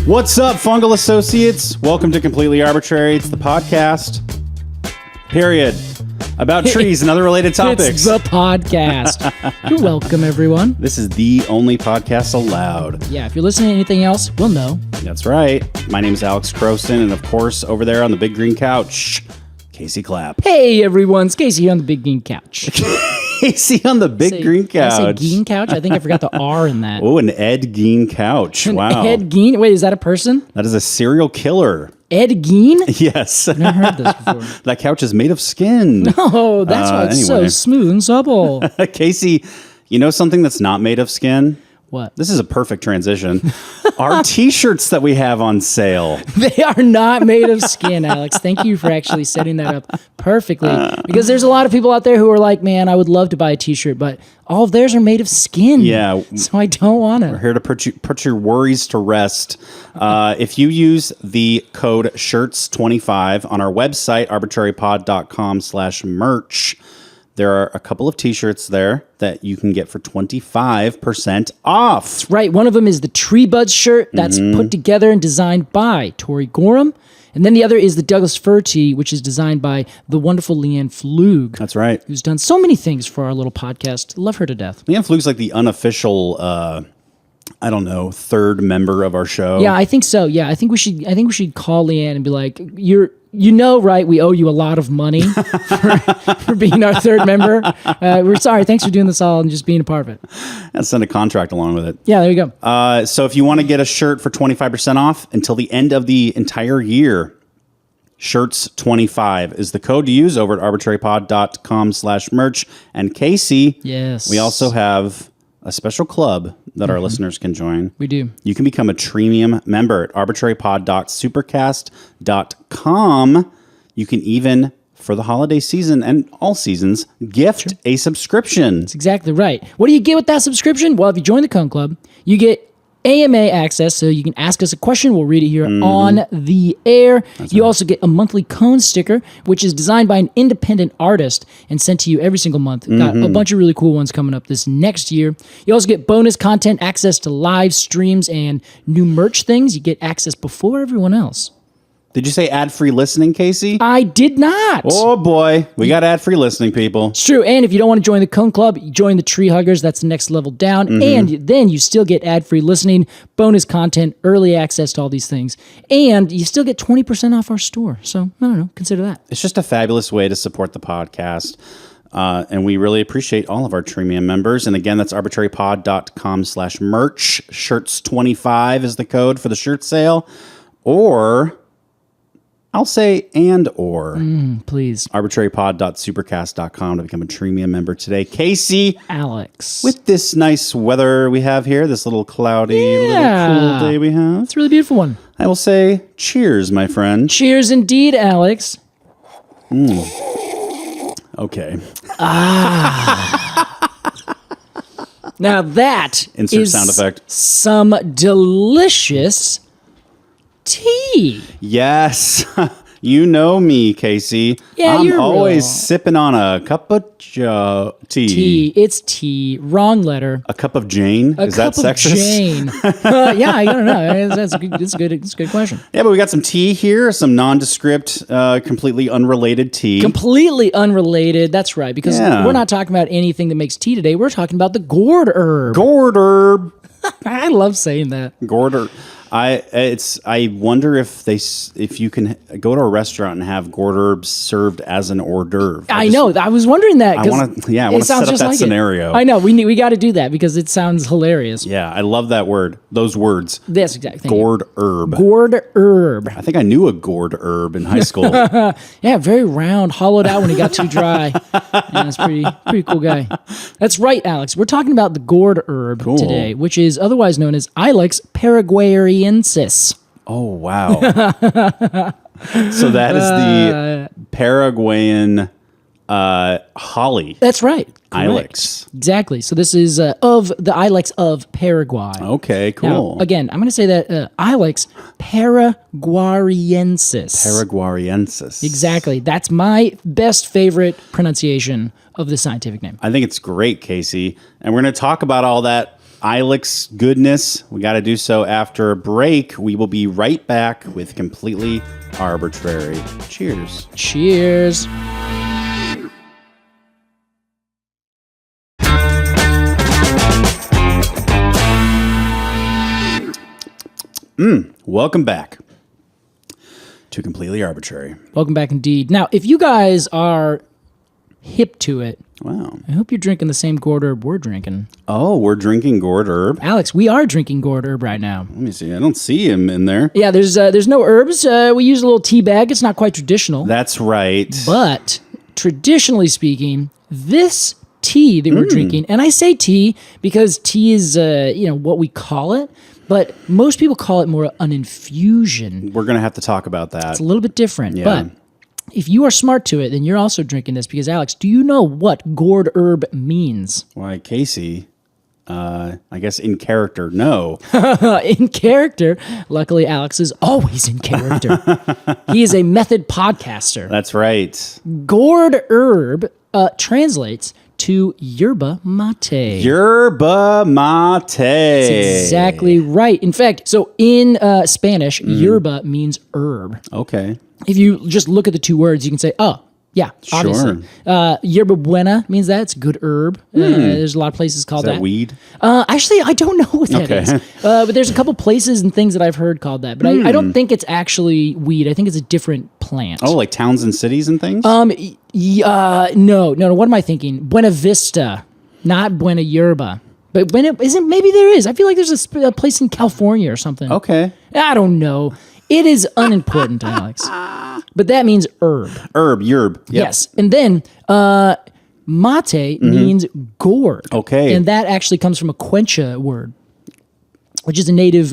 What's up, fungal associates? Welcome to Completely Arbortrary. It's the podcast, period, about trees and other related topics. It's the podcast. You're welcome, everyone. This is the only podcast allowed. Yeah, if you're listening to anything else, we'll know. That's right. My name is Alex Crowson, and of course, over there on the big green couch, Casey Clapp. Hey, everyone. It's Casey here on the big green couch. Casey on the big green couch. Did I say Geen couch? I think I forgot the R in that. Oh, an Ed Gein couch. Wow. Ed Gein? Wait, is that a person? That is a serial killer. Ed Gein? Yes. I've never heard this before. That couch is made of skin. Oh, that's why it's so smooth and supple. Casey, you know something that's not made of skin? What? This is a perfect transition. Our t-shirts that we have on sale. They are not made of skin, Alex. Thank you for actually setting that up perfectly. Because there's a lot of people out there who are like, man, I would love to buy a t-shirt, but all of theirs are made of skin. Yeah. So I don't want it. We're here to put your worries to rest. If you use the code SHIRTS25 on our website, arbortrarypod.com/merch, there are a couple of t-shirts there that you can get for 25% off. That's right. One of them is the Tree Buds shirt that's put together and designed by Tori Gorham. And then the other is the Douglas Fir tee, which is designed by the wonderful Leanne Flug. That's right. Who's done so many things for our little podcast. Love her to death. Leanne Flug's like the unofficial, third member of our show. Yeah, I think so. Yeah, I think we should call Leanne and be like, right? We owe you a lot of money for being our third member. We're sorry. Thanks for doing this all and just being a part of it. And send a contract along with it. Yeah, there you go. So if you want to get a shirt for 25% off until the end of the entire year, Shirts25 is the code to use over at arbortrarypod.com/merch. And Casey, yes, we also have a special club that our listeners can join. We do. You can become a premium member at arbortrarypod.supercast.com. You can even, for the holiday season and all seasons, gift a subscription. That's exactly right. What do you get with that subscription? Well, if you join the Cone Club, you get AMA access, so you can ask us a question. We'll read it here on the air. You also get a monthly cone sticker, which is designed by an independent artist and sent to you every single month. Got a bunch of really cool ones coming up this next year. You also get bonus content, access to live streams, and new merch things. You get access before everyone else. Did you say ad-free listening, Casey? I did not. Oh, boy. We got ad-free listening, people. It's true. And if you don't want to join the Cone Club, you join the Tree Huggers. That's the next level down. And then you still get ad-free listening, bonus content, early access to all these things. And you still get 20% off our store. So, I don't know. Consider that. It's just a fabulous way to support the podcast. And we really appreciate all of our Treemium members. And again, that's arbortrarypod.com/merch. Shirts25 is the code for the shirt sale. Or... I'll say or. Please. Arbortrarypod.supercast.com to become a Treemium member today. Casey. Alex. With this nice weather we have here, this little cloudy, little cool day we have. It's a really beautiful one. I will say cheers, my friend. Cheers indeed, Alex. Okay. Now that Insert is sound effect. some delicious tea. Yes. You know me, Casey. Yeah, I'm always sipping on a cup of tea. It's tea. Wrong letter. A cup of Jane? Is that sexist? Jane. Yeah, I don't know. That's a good. It's a good question. Yeah, but we got some tea here, some nondescript, completely unrelated tea. Completely unrelated. That's right, because we're not talking about anything that makes tea today. We're talking about the gourd herb. Gourd herb. I love saying that. Gourd herb. I wonder if you can go to a restaurant and have gourd herbs served as an hors d'oeuvre. I know. I was wondering that. I want to set up that scenario. I know. We got to do that because it sounds hilarious. Yeah, I love that word. Those words. That's exactly. Gourd herb. Gourd herb. I think I knew a gourd herb in high school. Yeah, very round, hollowed out when it got too dry. Yeah, that's pretty cool guy. That's right, Alex. We're talking about the gourd herb today, which is otherwise known as Ilex paraguariensis. Oh, wow. So that is the Paraguayan holly. That's right. Correct. Ilex. Exactly. So this is of the Ilex of Paraguay. Okay, cool. Now, again, I'm going to say that Ilex paraguariensis. Paraguariensis. Exactly. That's my best favorite pronunciation of the scientific name. I think it's great, Casey. And we're going to talk about all that Ilex goodness. We got to do so after a break. We will be right back with Completely Arbortrary. Cheers. Cheers. Welcome back to Completely Arbortrary. Welcome back indeed. Now, if you guys are hip to it, Wow. I hope you're drinking the same Gourd herb we're drinking. Oh, we're drinking Gourd herb. Alex, we are drinking Gourd herb right now. Let me see. I don't see him in there. Yeah, there's no herbs. We use a little tea bag. It's not quite traditional. That's right. But traditionally speaking, this tea that we're drinking, and I say tea because tea is what we call it, but most people call it more an infusion. We're going to have to talk about that. It's a little bit different. Yeah. But if you are smart to it, then you're also drinking this because, Alex, do you know what gourd herb means? Why, Casey, I guess in character, no. In character, luckily Alex is always in character. He is a method podcaster. That's right. Gourd herb translates to yerba-maté. Yerba-maté. That's exactly right. In fact, so in Spanish, yerba means herb. Okay. If you just look at the two words, you can say, oh, yeah, obviously. Yerba buena means that. It's a good herb. There's a lot of places called Is that weed? Actually, I don't know what that is. But there's a couple places and things that I've heard called that. But I don't think it's actually weed. I think it's a different plant. Oh, like towns and cities and things? No. What am I thinking? Buena Vista, not Buena Yerba. But maybe there is. I feel like there's a place in California or something. Okay. I don't know. It is unimportant, Alex. But that means herb. Yerb. Yep. Yes. And then mate means gourd. Okay. And that actually comes from a Quechua word, which is a native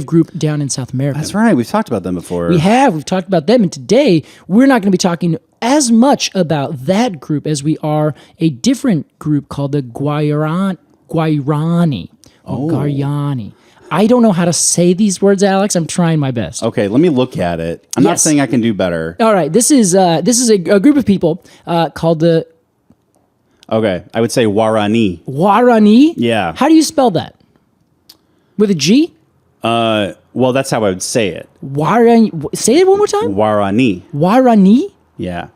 group down in South America. That's right. We've talked about them before. We've talked about them. And today, we're not going to be talking as much about that group as we are a different group called the Guairani. Guairani. I don't know how to say these words, Alex. I'm trying my best. Okay, let me look at it. I'm not Yes. saying I can do better. All right, this is a group of people called the Okay, I would say Guarani. Guarani. Yeah. How do you spell that? With a G? Well, that's how I would say it. Guarani. Say it one more time. Guarani. Guarani. Yeah.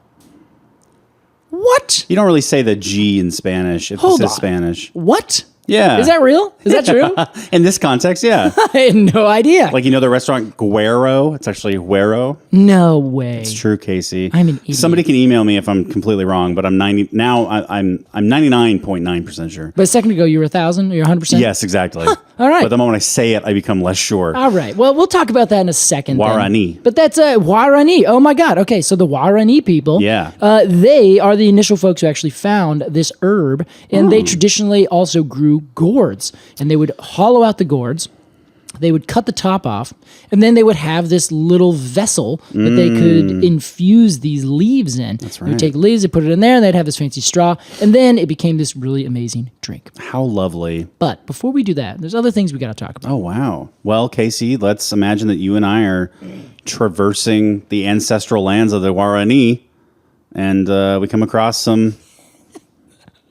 What? You don't really say the G in Spanish if Hold this is on. Spanish. What? Yeah. Is that real? Is that true? In this context, yeah. I had no idea. Like, the restaurant Guero? It's actually Guero. No way. It's true, Casey. I'm an idiot. Somebody can email me if I'm completely wrong, but I'm 99.9% sure. But a second ago, you were 1,000. You're 100%. Yes, exactly. All right. But the moment I say it, I become less sure. All right. Well, we'll talk about that in a second. then. Guarani. But that's Guarani. Oh my God. Okay, so the Guarani people. Yeah. They are the initial folks who actually found this herb, and they traditionally also grew gourds. And they would hollow out the gourds. They would cut the top off, and then they would have this little vessel that they could infuse these leaves in. That's They would right. take leaves, they put it in there, and they'd have this fancy straw, and then it became this really amazing drink. How lovely. But before we do that, there's other things we got to talk about. Oh, wow. Well, Casey, let's imagine that you and I are traversing the ancestral lands of the Guarani, and we come across some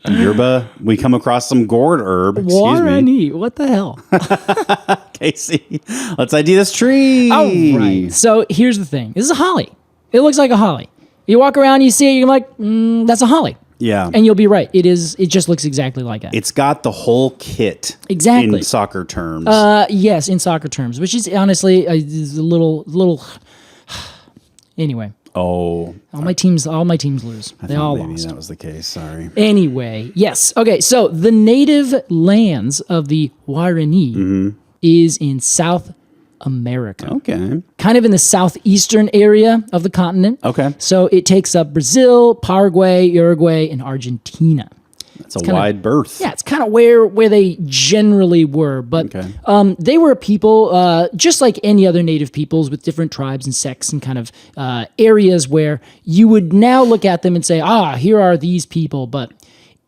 yerba. We come across some gourd herb. Excuse me. Guarani, what the hell? Casey, let's ID this tree. All right. So here's the thing. This is a holly. It looks like a holly. You walk around, you see it, you're like, that's a holly. Yeah. And you'll be right. It is. It just looks exactly like that. It's got the whole kit. Exactly. In soccer terms. Yes, in soccer terms, which is honestly is a little. Anyway, all my teams lose. They all maybe lost. that was the case. Sorry. Anyway, yes. Okay, so the native lands of the Guarani is in South America. Okay. Kind of in the southeastern area of the continent. Okay. So it takes up Brazil, Paraguay, Uruguay, and Argentina. It's a wide berth. Yeah, it's kind of where they generally were. But Okay. they were a people, just like any other native peoples, with different tribes and sects and kind of areas where you would now look at them and say, here are these people. But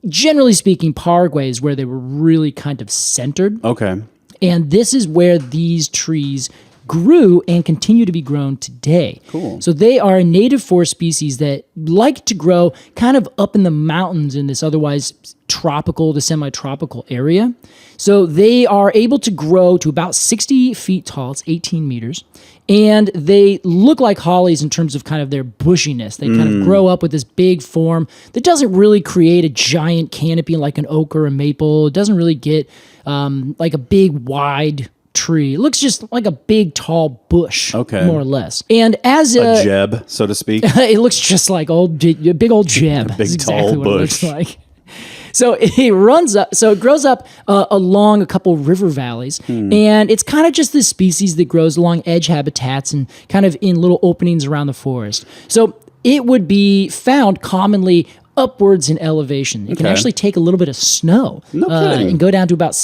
generally speaking, Paraguay is where they were really kind of centered. Okay. And this is where these trees grew and continue to be grown today. Cool. So they are a native forest species that like to grow kind of up in the mountains in this otherwise tropical to semi-tropical area. So they are able to grow to about 60 feet tall. It's 18 meters. And they look like hollies in terms of kind of their bushiness. They kind of grow up with this big form that doesn't really create a giant canopy like an oak or a maple. It doesn't really get like a big wide tree. It looks just like a big tall bush, more or less. And as a jeb, so to speak. It looks just like a big old jeb. A big tall bush. It looks like. So it grows up along a couple river valleys, and it's kind of just this species that grows along edge habitats and kind of in little openings around the forest. So it would be found commonly upwards in elevation. It can actually take a little bit of snow and go down to about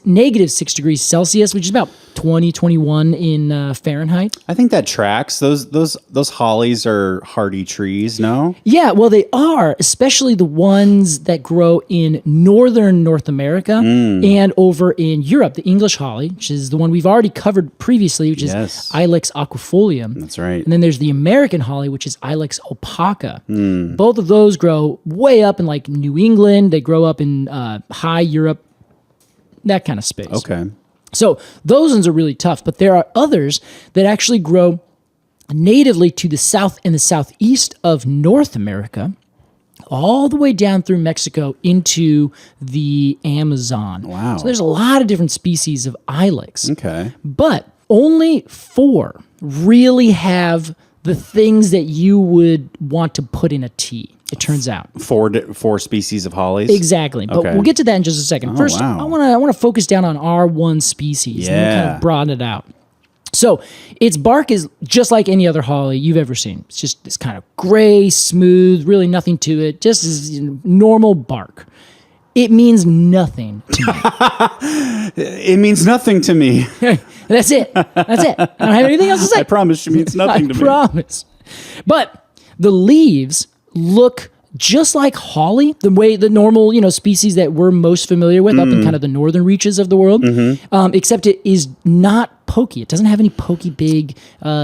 negative 6 degrees Celsius, which is about 21 in Fahrenheit. I think that tracks. Those hollies are hardy trees, no? Yeah, well, they are, especially the ones that grow in northern North America and over in Europe. The English holly, which is the one we've already covered previously, which is Ilex aquifolium. That's right. And then there's the American holly, which is Ilex opaca. Both of those grow way up in like New England. They grow up in high Europe, that kind of space. Okay. So those ones are really tough, but there are others that actually grow natively to the south and the southeast of North America, all the way down through Mexico into the Amazon. Wow. So there's a lot of different species of Ilex. Okay. But only 4 really have the things that you would want to put in a tea, it turns out. 4 species of hollies? Exactly. But we'll get to that in just a second. First, I want to focus down on our one species and then kind of broaden it out. So its bark is just like any other holly you've ever seen. It's just this kind of gray, smooth, really nothing to it, just as normal bark. It means nothing to me. It means nothing to me. That's it. That's it. I don't have anything else to say. I promise it means nothing to me. I promise. But the leaves look just like holly, the way the normal, species that we're most familiar with up in kind of the northern reaches of the world, except it is not pokey. It doesn't have any pokey big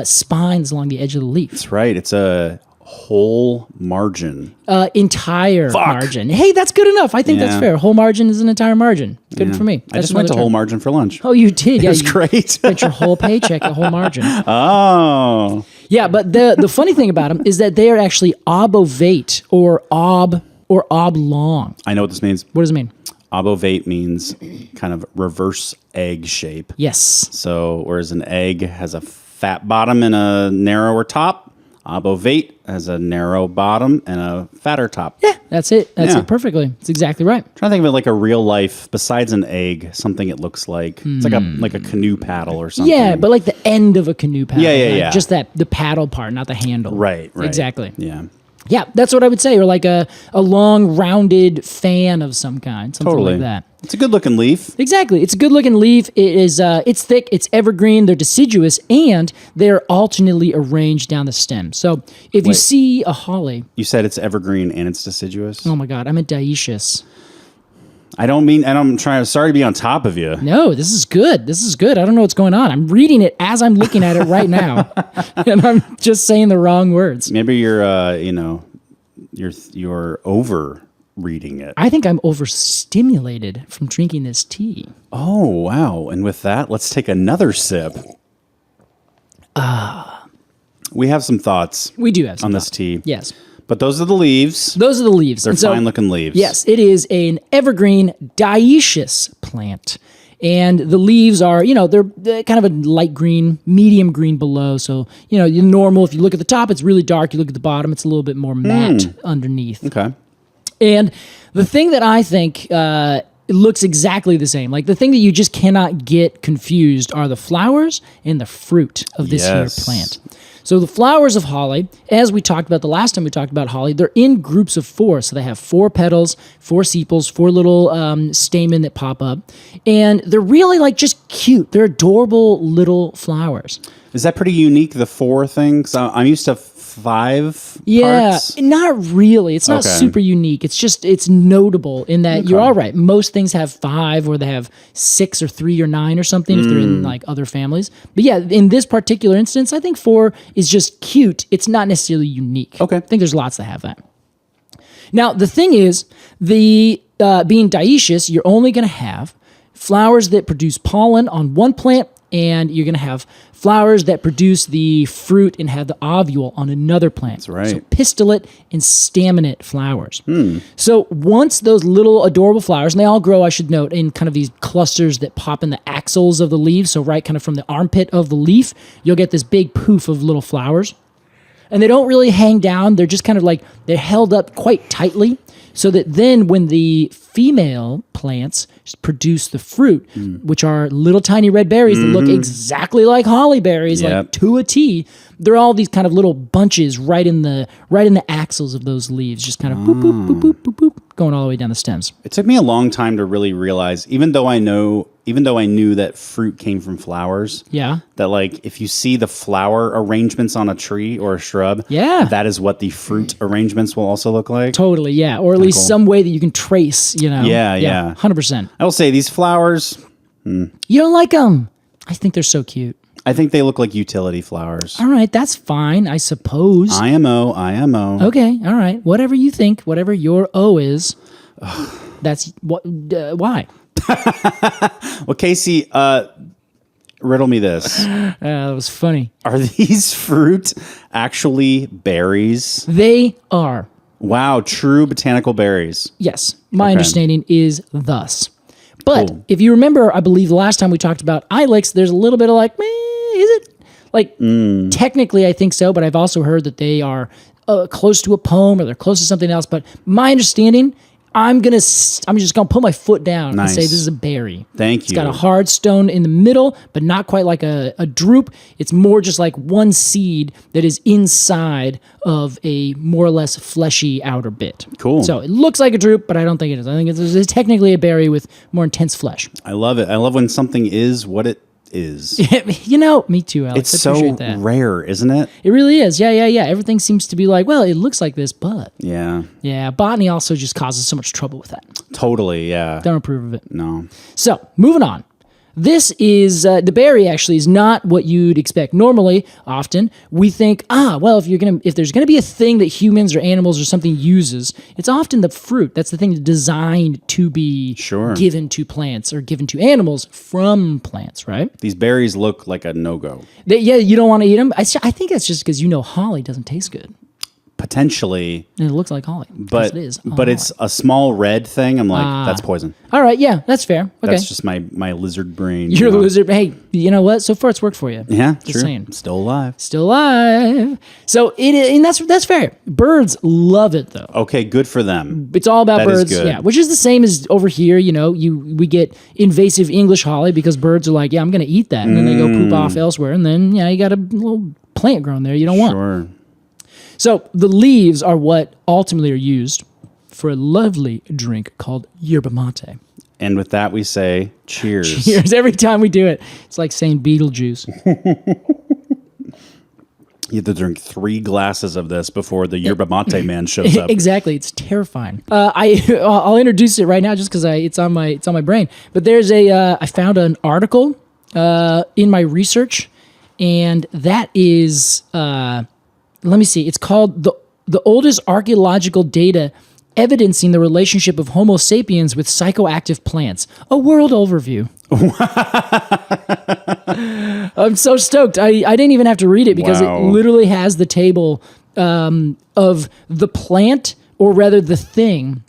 spines along the edge of the leaf. That's right. It's a whole margin. Entire margin. Hey, that's good enough. I think that's fair. Whole margin is an entire margin. Good for me. I just went to whole margin for lunch. Oh, you did? Yeah, it was great. Spent your whole paycheck at whole margin. Oh. Yeah, but the funny thing about them is that they are actually obovate or oblong. I know what this means. What does it mean? Obovate means kind of reverse egg shape. Yes. So whereas an egg has a fat bottom and a narrower top, obovate has a narrow bottom and a fatter top. Yeah, that's it. That's it perfectly. It's exactly right. I'm trying to think of it like a real life, besides an egg, something it looks like. It's like a canoe paddle or something. Yeah, but like the end of a canoe paddle. Yeah. Just the paddle part, not the handle. Right. Exactly. Yeah. Yeah, that's what I would say. Or like a long, rounded fan of some kind. Something like that. It's a good looking leaf. Exactly. It's a good looking leaf. It is it's thick, it's evergreen, they're deciduous, and they're alternately arranged down the stem. So if you see a holly. You said it's evergreen and it's deciduous? Oh my God, I meant dioecious. I'm sorry to be on top of you. No, this is good. This is good. I don't know what's going on. I'm reading it as I'm looking at it right now. And I'm just saying the wrong words. Maybe you're over reading it. I think I'm overstimulated from drinking this tea. Oh, wow. And with that, let's take another sip. We have some thoughts. We do have some on thoughts. This tea. Yes. But those are the leaves. Those are the leaves. They're fine-looking leaves. Yes, it is an evergreen dioecious plant. And the leaves are, they're kind of a light green, medium green below. So, normal, if you look at the top, it's really dark. You look at the bottom, it's a little bit more matte underneath. Okay. And the thing that I think it looks exactly the same, like the thing that you just cannot get confused are the flowers and the fruit of this here plant. So the flowers of holly, as we talked about the last time we talked about holly, they're in groups of 4. So they have 4 petals, 4 sepals, 4 little stamen that pop up. And they're really just cute. They're adorable little flowers. Is that pretty unique, the 4 things? I'm used to 5 Yeah, parts. not really. It's not Okay. super unique. It's just, it's notable in that you're all right. Most things have 5 or they have 6 or 3 or 9 or something if they're in like other families. But yeah, in this particular instance, I think 4 is just cute. It's not necessarily unique. Okay. I think there's lots that have that. Now, the thing is, being dioecious, you're only going to have flowers that produce pollen on one plant, and you're going to have flowers that produce the fruit and have the ovule on another plant. That's right. So pistillate and staminate flowers. So once those little adorable flowers, and they all grow, I should note, in kind of these clusters that pop in the axils of the leaves, so right kind of from the armpit of the leaf, you'll get this big poof of little flowers. And they don't really hang down. They're just kind of like, they're held up quite tightly so that then when the female plants produce the fruit, which are little tiny red berries that look exactly like holly berries, Yep. like to a T, they're all these kind of little bunches right in the axils of those leaves, just kind of boop, boop, boop, boop, boop, boop, going all the way down the stems. It took me a long time to really realize, even though I knew that fruit came from flowers, Yeah. that like if you see the flower arrangements on a tree or a shrub, Yeah. that is what the fruit arrangements will also look like. Totally, yeah. Or at least cool. some way that you can trace, you know? Yeah. 100%. I will say these flowers, You don't like them? I think they're so cute. I think they look like utility flowers. All right, that's fine, I suppose. IMO. Okay, all right. Whatever you think, whatever your O is, that's what. Why? Well, Casey, riddle me this. That was funny. Are these fruit actually berries? They are. Wow, true botanical berries. Yes, my Okay. understanding is thus. But Cool. if you remember, I believe the last time we talked about Ilex, there's a little bit of like, is it? Like, technically, I think so, but I've also heard that they are close to a poem or they're close to something else. But my understanding, I'm just gonna put my foot down and say Nice. this is a berry. Thank It's you. got a hard stone in the middle, but not quite like a drupe. It's more just like one seed that is inside of a more or less fleshy outer bit. Cool. So it looks like a drupe, but I don't think it is. I think it's technically a berry with more intense flesh. I love it. I love when something is what it is. You know, me too, Alex. It's I appreciate so that. rare, isn't it? It really is. Yeah. Everything seems to be like, well, it looks like this, but Yeah, yeah, botany also just causes so much trouble with that. totally. Yeah. Don't approve of it. No. So, moving on. This is, the berry actually is not what you'd expect. Normally, often, we think, well, if there's gonna be a thing that humans or animals or something uses, it's often the fruit. That's the thing designed to be Sure. given to plants or given to animals from plants, right? These berries look like a no-go. Yeah, you don't want to eat them. I think that's just because holly doesn't taste good. Potentially, And it looks like holly. 'cause but it is. but it's a small red thing. I'm like, that's poison. All right, yeah, that's fair. Okay. That's just my lizard brain. You're you the know? lizard. Hey, you know what? So far, it's worked for you. Yeah, Just true. saying. I'm still alive. Still alive. So and that's fair. Birds love it though. Okay, good for them. It's all about That is birds, good. yeah. Which is the same as over here. You know, we get invasive English holly because birds are like, yeah, I'm going to eat that, and then they go poop off elsewhere, and then you got a little plant growing there you don't want. Sure. So the leaves are what ultimately are used for a lovely drink called yerba-maté. And with that, we say cheers. Cheers. Every time we do it, it's like saying Beetlejuice. You have to drink 3 glasses of this before the yerba mate man shows up. Exactly, it's terrifying. I'll introduce it right now just because it's on my brain. But there's I found an article in my research, and that is let me see. It's called the oldest archaeological data evidencing the relationship of Homo sapiens with psychoactive plants. A world overview. I'm so stoked. I didn't even have to read it because Wow. it literally has the table of the plant, or rather the thing,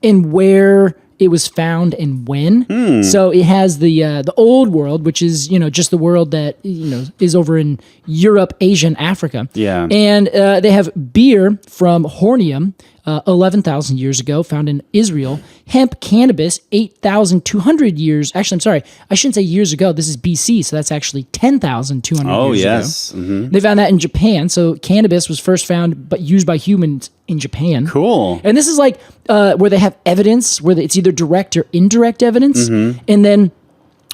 and where it was found and when. So it has the old world, which is just the world that is over in Europe, Asia, and Africa. Yeah. And they have beer from Hornium, 11,000 years ago, found in Israel. Hemp cannabis, 8,200 years. Actually, I'm sorry, I shouldn't say years ago. This is BC, so that's actually 10,200 Oh, years yes. ago. Mhm. They found that in Japan. So cannabis was first found but used by humans in Japan. Cool. And this is like where they have evidence, where it's either direct or indirect evidence. Mm-hmm. And then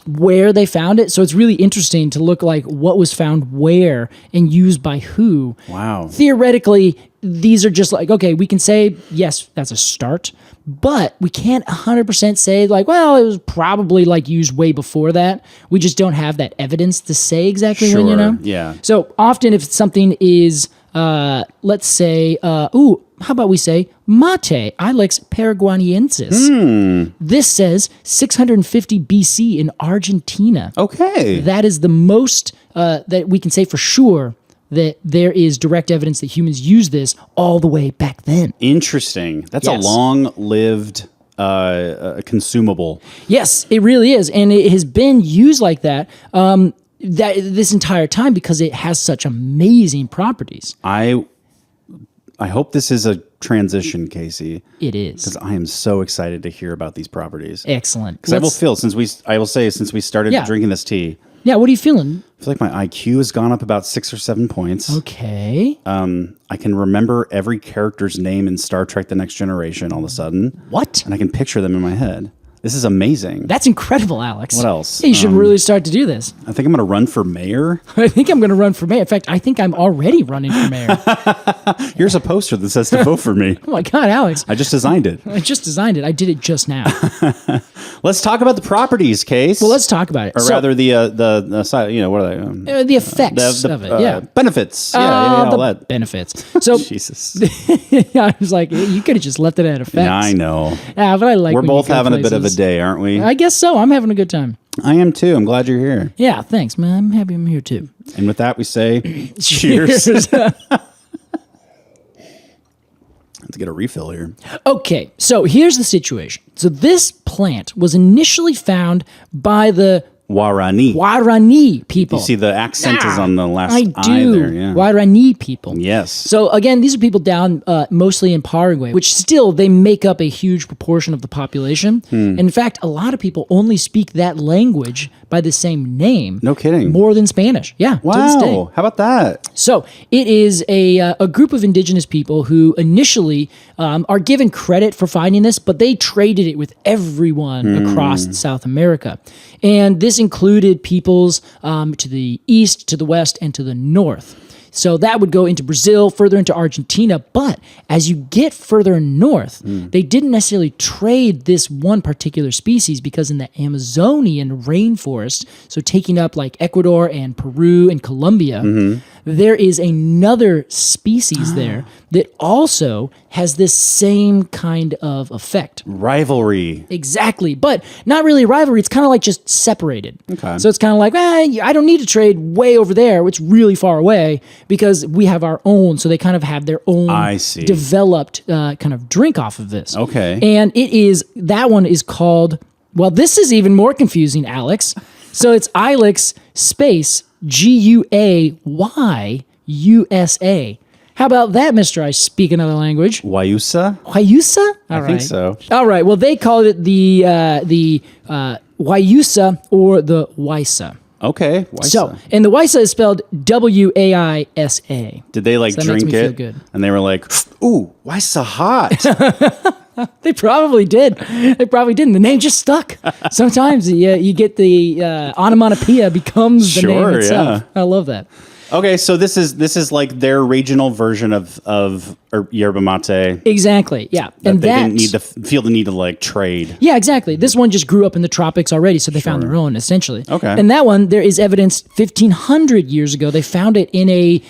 where they found it. So it's really interesting to look like what was found where and used by who. Wow. Theoretically, these are just like, okay, we can say, yes, that's a start, but we can't 100% say like, well, it was probably like used way before that. We just don't have that evidence to say exactly when, Yeah. So often if something is, let's say, how about we say mate, Ilex paraguariensis. This says 650 BC in Argentina. Okay. That is the most that we can say for sure that there is direct evidence that humans used this all the way back then. Interesting. That's Yes. a long-lived consumable. Yes, it really is. And it has been used like that, this entire time because it has such amazing properties. I hope this is a transition, Casey, It is. because I am so excited to hear about these properties. Excellent. Because since we started Yeah. drinking this tea, Yeah, what are you feeling? I feel like my IQ has gone up about 6 or 7 points. Okay. I can remember every character's name in Star Trek: The Next Generation all of a sudden, What? and I can picture them in my head. This is amazing. That's incredible, Alex. What else? Yeah, you should really start to do this. I think I'm going to run for mayor. I think I'm going to run for mayor. In fact, I think I'm already running for mayor. Here's a poster that says to vote for me. Oh my God, Alex. I just designed it. I just designed it. I did it just now. Let's talk about the properties, Case. Well, let's talk about it. Or rather, the side. What are they? The effects of it. Yeah. Benefits. Yeah, all the that. benefits. So Jesus. yeah, I was like, you could have just left it at effects. Yeah, I know. Yeah, but I like. We're when you both go having a bit of a places. day, aren't we? I guess so. I'm having a good time. I am too. I'm glad you're here. Yeah, thanks, man. I'm happy I'm here too. And with that, we say cheers. Let's get a refill here. Okay, so here's the situation. So this plant was initially found by the Guarani people. You see the accent is on the last I I do. there. Yeah. Guarani people. Yes. So again, these are people down mostly in Paraguay, which still they make up a huge proportion of the population. In fact, a lot of people only speak that language by the same name. No kidding. More than Spanish. Yeah. To this day. Wow. How about that? So it is a group of indigenous people who initially are given credit for finding this, but they traded it with everyone across South America. And this included peoples to the east, to the west, and to the north. So that would go into Brazil, further into Argentina. But as you get further north, they didn't necessarily trade this one particular species because in the Amazonian rainforest, so taking up like Ecuador and Peru and Colombia, there is another species there that also has this same kind of effect. Rivalry. Exactly, but not really a rivalry. It's kind of like just separated. Okay. So it's kind of like, I don't need to trade way over there. It's really far away because we have our own. So they kind of have their own I see. developed kind of drink off of this. Okay. And that one is called, well, this is even more confusing, Alex. So it's Ilex space GUAYUSA. How about that, Mr. I speak another language? Wayusa? Wayusa? I think so. All right. Well, they called it the Wayusa or the Waisa. Okay. Wayusa. So, and the Waisa is spelled WAISA. Did they like So that makes drink me it? feel good. And they were like, ooh, why so hot? They probably did. They probably didn't. The name just stuck. Sometimes you get the onomatopoeia becomes the name itself. yeah. I love that. Okay, so this is like their regional version of yerba-maté. Exactly. Yeah. That they didn't need to feel the need to like trade. Yeah, exactly. This one just grew up in the tropics already, so they found their own essentially. Okay. And that one, there is evidence 1,500 years ago. They found it in a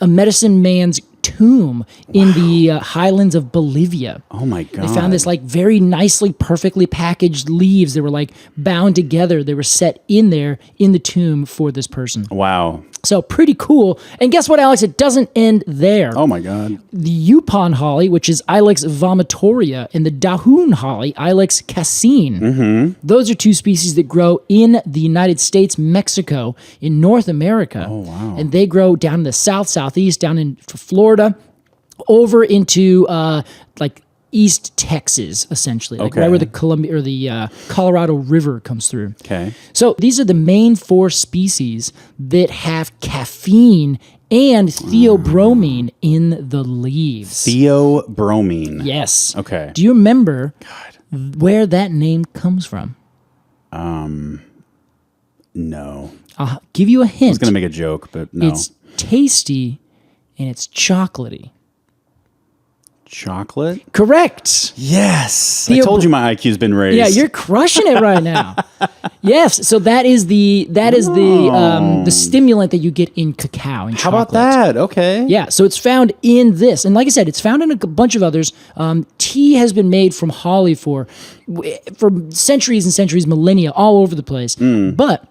medicine man's tomb in the highlands of Bolivia. Oh my god! They found this like very nicely, perfectly packaged leaves. They were like bound together. They were set in there in the tomb for this person. Wow. So pretty cool. And guess what, Alex? It doesn't end there. Oh my god. The Yupon holly, which is Ilex vomitoria, and the Dahoon holly, Ilex cassine. Those are two species that grow in the United States, Mexico, in North America. Oh, wow. And they grow down in the south, southeast, down in Florida, over into like East Texas, essentially, like right where the Columbia or the Colorado River comes through. Okay. So these are the main four species that have caffeine and theobromine in the leaves. Theobromine. Yes. Okay. Do you remember where that name comes from? No. I'll give you a I hint. was going to make a joke, but no. It's tasty and it's chocolatey. Chocolate? Correct. Yes. I told you my IQ's been raised. Yeah, you're crushing it right now. Yes, so that is the stimulant that you get in cacao and How chocolate. about that? Okay. Yeah, so it's found in this, and like I said, it's found in a bunch of others. Tea has been made from holly for centuries and centuries, millennia, all over the place. But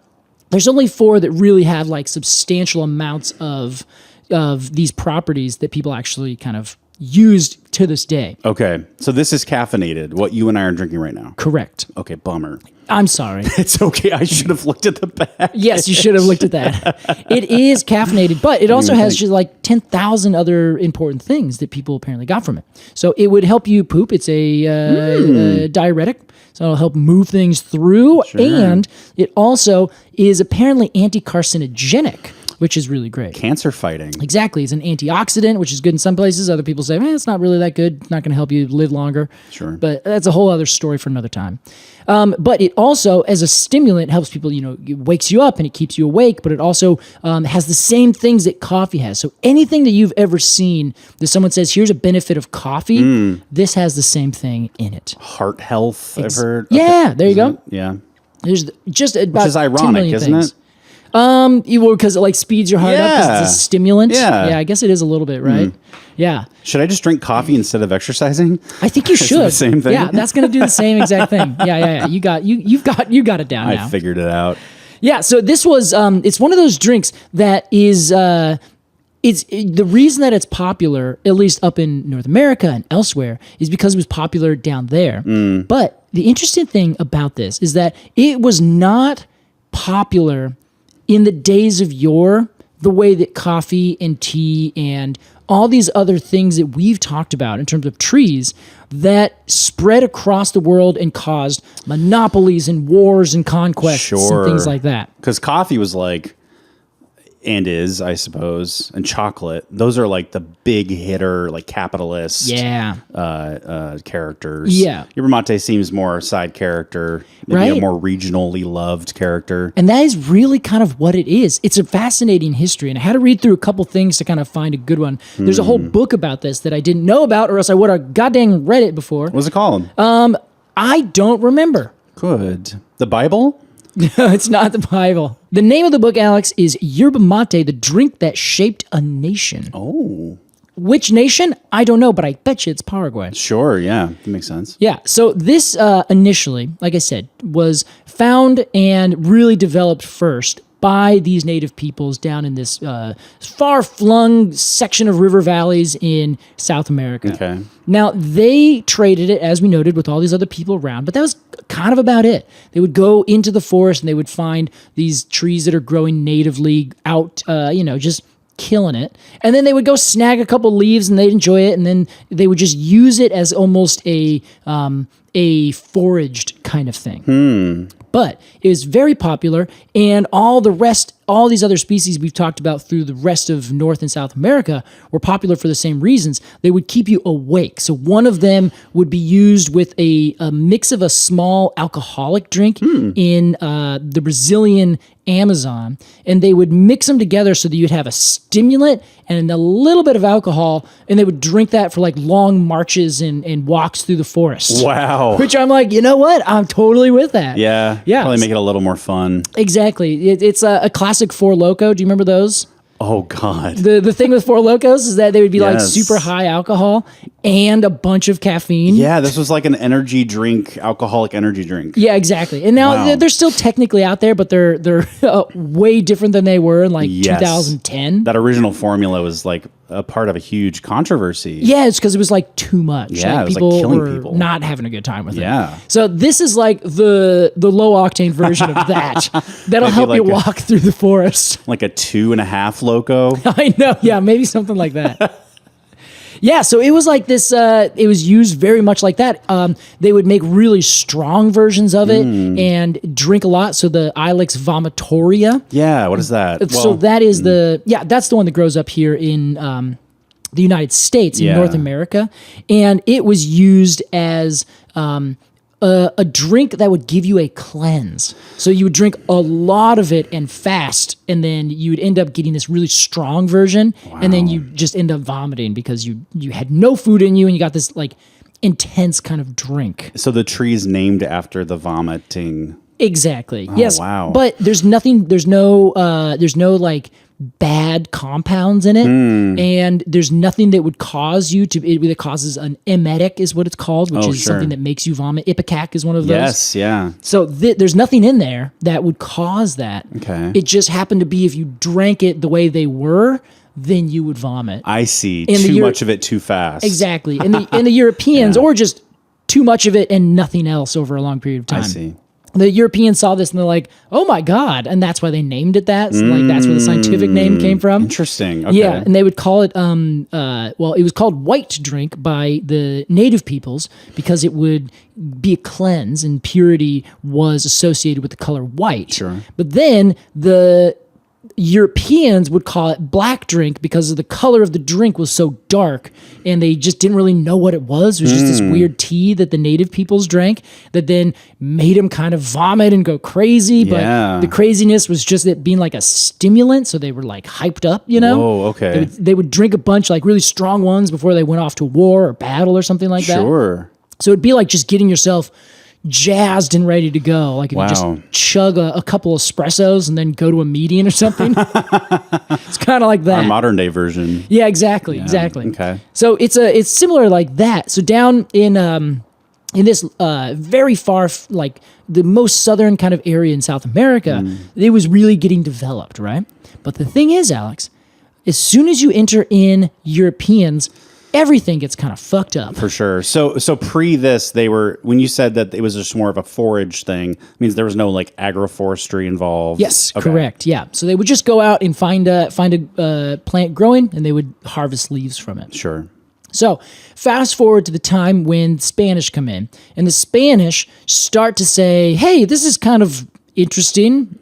there's only 4 that really have like substantial amounts of these properties that people actually kind of used to this day. Okay. So this is caffeinated, what you and I are drinking right now. Correct. Okay, bummer. I'm sorry. It's okay. I should have looked at the back. Yes, you should have looked at that. It is caffeinated, but it also has just like 10,000 other important things that people apparently got from it. So it would help you poop. It's a diuretic, so it'll help move things through. Sure. And it also is apparently anti-carcinogenic, which is really great. Cancer fighting. Exactly. It's an antioxidant, which is good in some places. Other people say, it's not really that good. It's not going to help you live longer. Sure. But that's a whole other story for another time. But it also, as a stimulant, helps people, it wakes you up and it keeps you awake, but it also has the same things that coffee has. So anything that you've ever seen that someone says, here's a benefit of coffee, this has the same thing in it. Heart health, I've heard. Yeah, there you go. Yeah. There's just about Which is 10 ironic, million isn't things. it? Because it like speeds your heart up because it's a stimulant. Yeah. I guess it is a little bit, right? Yeah. Should I just drink coffee instead of exercising? I think you should. The same thing? Yeah, that's going to do the same exact thing. Yeah. You got it down now. I figured it out. Yeah, so this was it's one of those drinks that is it's the reason that it's popular, at least up in North America and elsewhere, is because it was popular down there. But the interesting thing about this is that it was not popular in the days of yore, the way that coffee and tea and all these other things that we've talked about in terms of trees that spread across the world and caused monopolies and wars and conquests and things like that. Because coffee was like, and is, I suppose, and chocolate. Those are like the big hitter, like capitalist characters. Yeah. Yerba-maté seems more side character, maybe Right. a more regionally loved character. And that is really kind of what it is. It's a fascinating history. And I had to read through a couple things to kind of find a good one. There's a whole book about this that I didn't know about, or else I would have goddamn read it before. What's it called? I don't remember. Good. The Bible? It's not the Bible. The name of the book, Alex, is Yerba-maté, the drink that shaped a nation. Oh. Which nation? I don't know, but I bet you it's Paraguay. Sure, yeah. That makes sense. Yeah, so this initially, like I said, was found and really developed first by these native peoples down in this far-flung section of river valleys in South America. Okay. Now, they traded it, as we noted, with all these other people around, but that was kind of about it. They would go into the forest and they would find these trees that are growing natively out, just killing it. And then they would go snag a couple leaves and they'd enjoy it, and then they would just use it as almost a foraged kind of thing. But it was very popular, and all these other species we've talked about through the rest of North and South America were popular for the same reasons. They would keep you awake. So one of them would be used with a mix of a small alcoholic drink in the Brazilian Amazon, and they would mix them together so that you'd have a stimulant and a little bit of alcohol, and they would drink that for like long marches and walks through the forest. Wow. Which I'm like, you know what? I'm totally with that. Yeah. Probably make it a little more fun. Exactly. It's a classic Four Loko. Do you remember those? Oh, God. The thing with Four Lokos is that they would be like Yes. super high alcohol and a bunch of caffeine. Yeah, this was like an energy drink, alcoholic energy drink. Yeah, exactly. And now Wow. they're still technically out there, but they're way different than they were in like Yes. 2010. That original formula was like a part of a huge controversy. Yeah, it's because it was like too much. Yeah, like, it was, like, people killing were people. not having a good time with it. Yeah. So this is like the low octane version of that. That'll Might be help you like walk through the forest. Like a 2.5 loco. I know. Yeah, maybe something like that. Yeah, so it was like this, it was used very much like that. They would make really strong versions of it and drink a lot. So the Ilex vomitoria. Yeah, what is that? So that is that's the one that grows up here in the United States, in Yeah. North America. And it was used as a drink that would give you a cleanse. So you would drink a lot of it and fast, and then you would end up getting this really strong version, and then you just end up vomiting because you had no food in you, and you got this like intense kind of drink. So the tree's named after the vomiting. Exactly. Yes. Wow. But there's no like bad compounds in it, and there's nothing that would cause you to. It causes an emetic, is what it's called, which is something that makes you vomit. Ipecac is one of those. Yes. Yeah. So there's nothing in there that would cause that. Okay. It just happened to be if you drank it the way they were, then you would vomit. I see. Too much of it too fast. Exactly. And the Europeans, or just too much of it and nothing else over a long period of time. I see. The Europeans saw this and they're like, "Oh my god!" And that's why they named it that. So like that's where the scientific name came from. Interesting. Okay. Yeah, and they would call it. It was called white drink by the native peoples because it would be a cleanse, and purity was associated with the color white. Sure. But then the Europeans would call it black drink because of the color of the drink was so dark, and they just didn't really know what it was. It was just this weird tea that the native peoples drank that then made them kind of vomit and go crazy. But the craziness was just it being like a stimulant, so they were like hyped up, you know? Whoa, okay. They would drink a bunch, like really strong ones before they went off to war or battle or something like that. Sure. So it'd be like just getting yourself jazzed and ready to go. Like if you just chug a couple of espressos and then go to a meeting or something. It's kind of like that. Our modern day version. Yeah, exactly. Okay. So it's similar like that. So down in this very far, like the most southern kind of area in South America, it was really getting developed, right? But the thing is, Alex, as soon as you enter in Europeans, everything gets kind of fucked up. For sure. So pre this, when you said that it was just more of a forage thing, means there was no like agroforestry involved. Yes, correct. Yeah. So they would just go out and find a plant growing, and they would harvest leaves from it. Sure. So fast forward to the time when Spanish come in, and the Spanish start to say, "Hey, this is kind of interesting."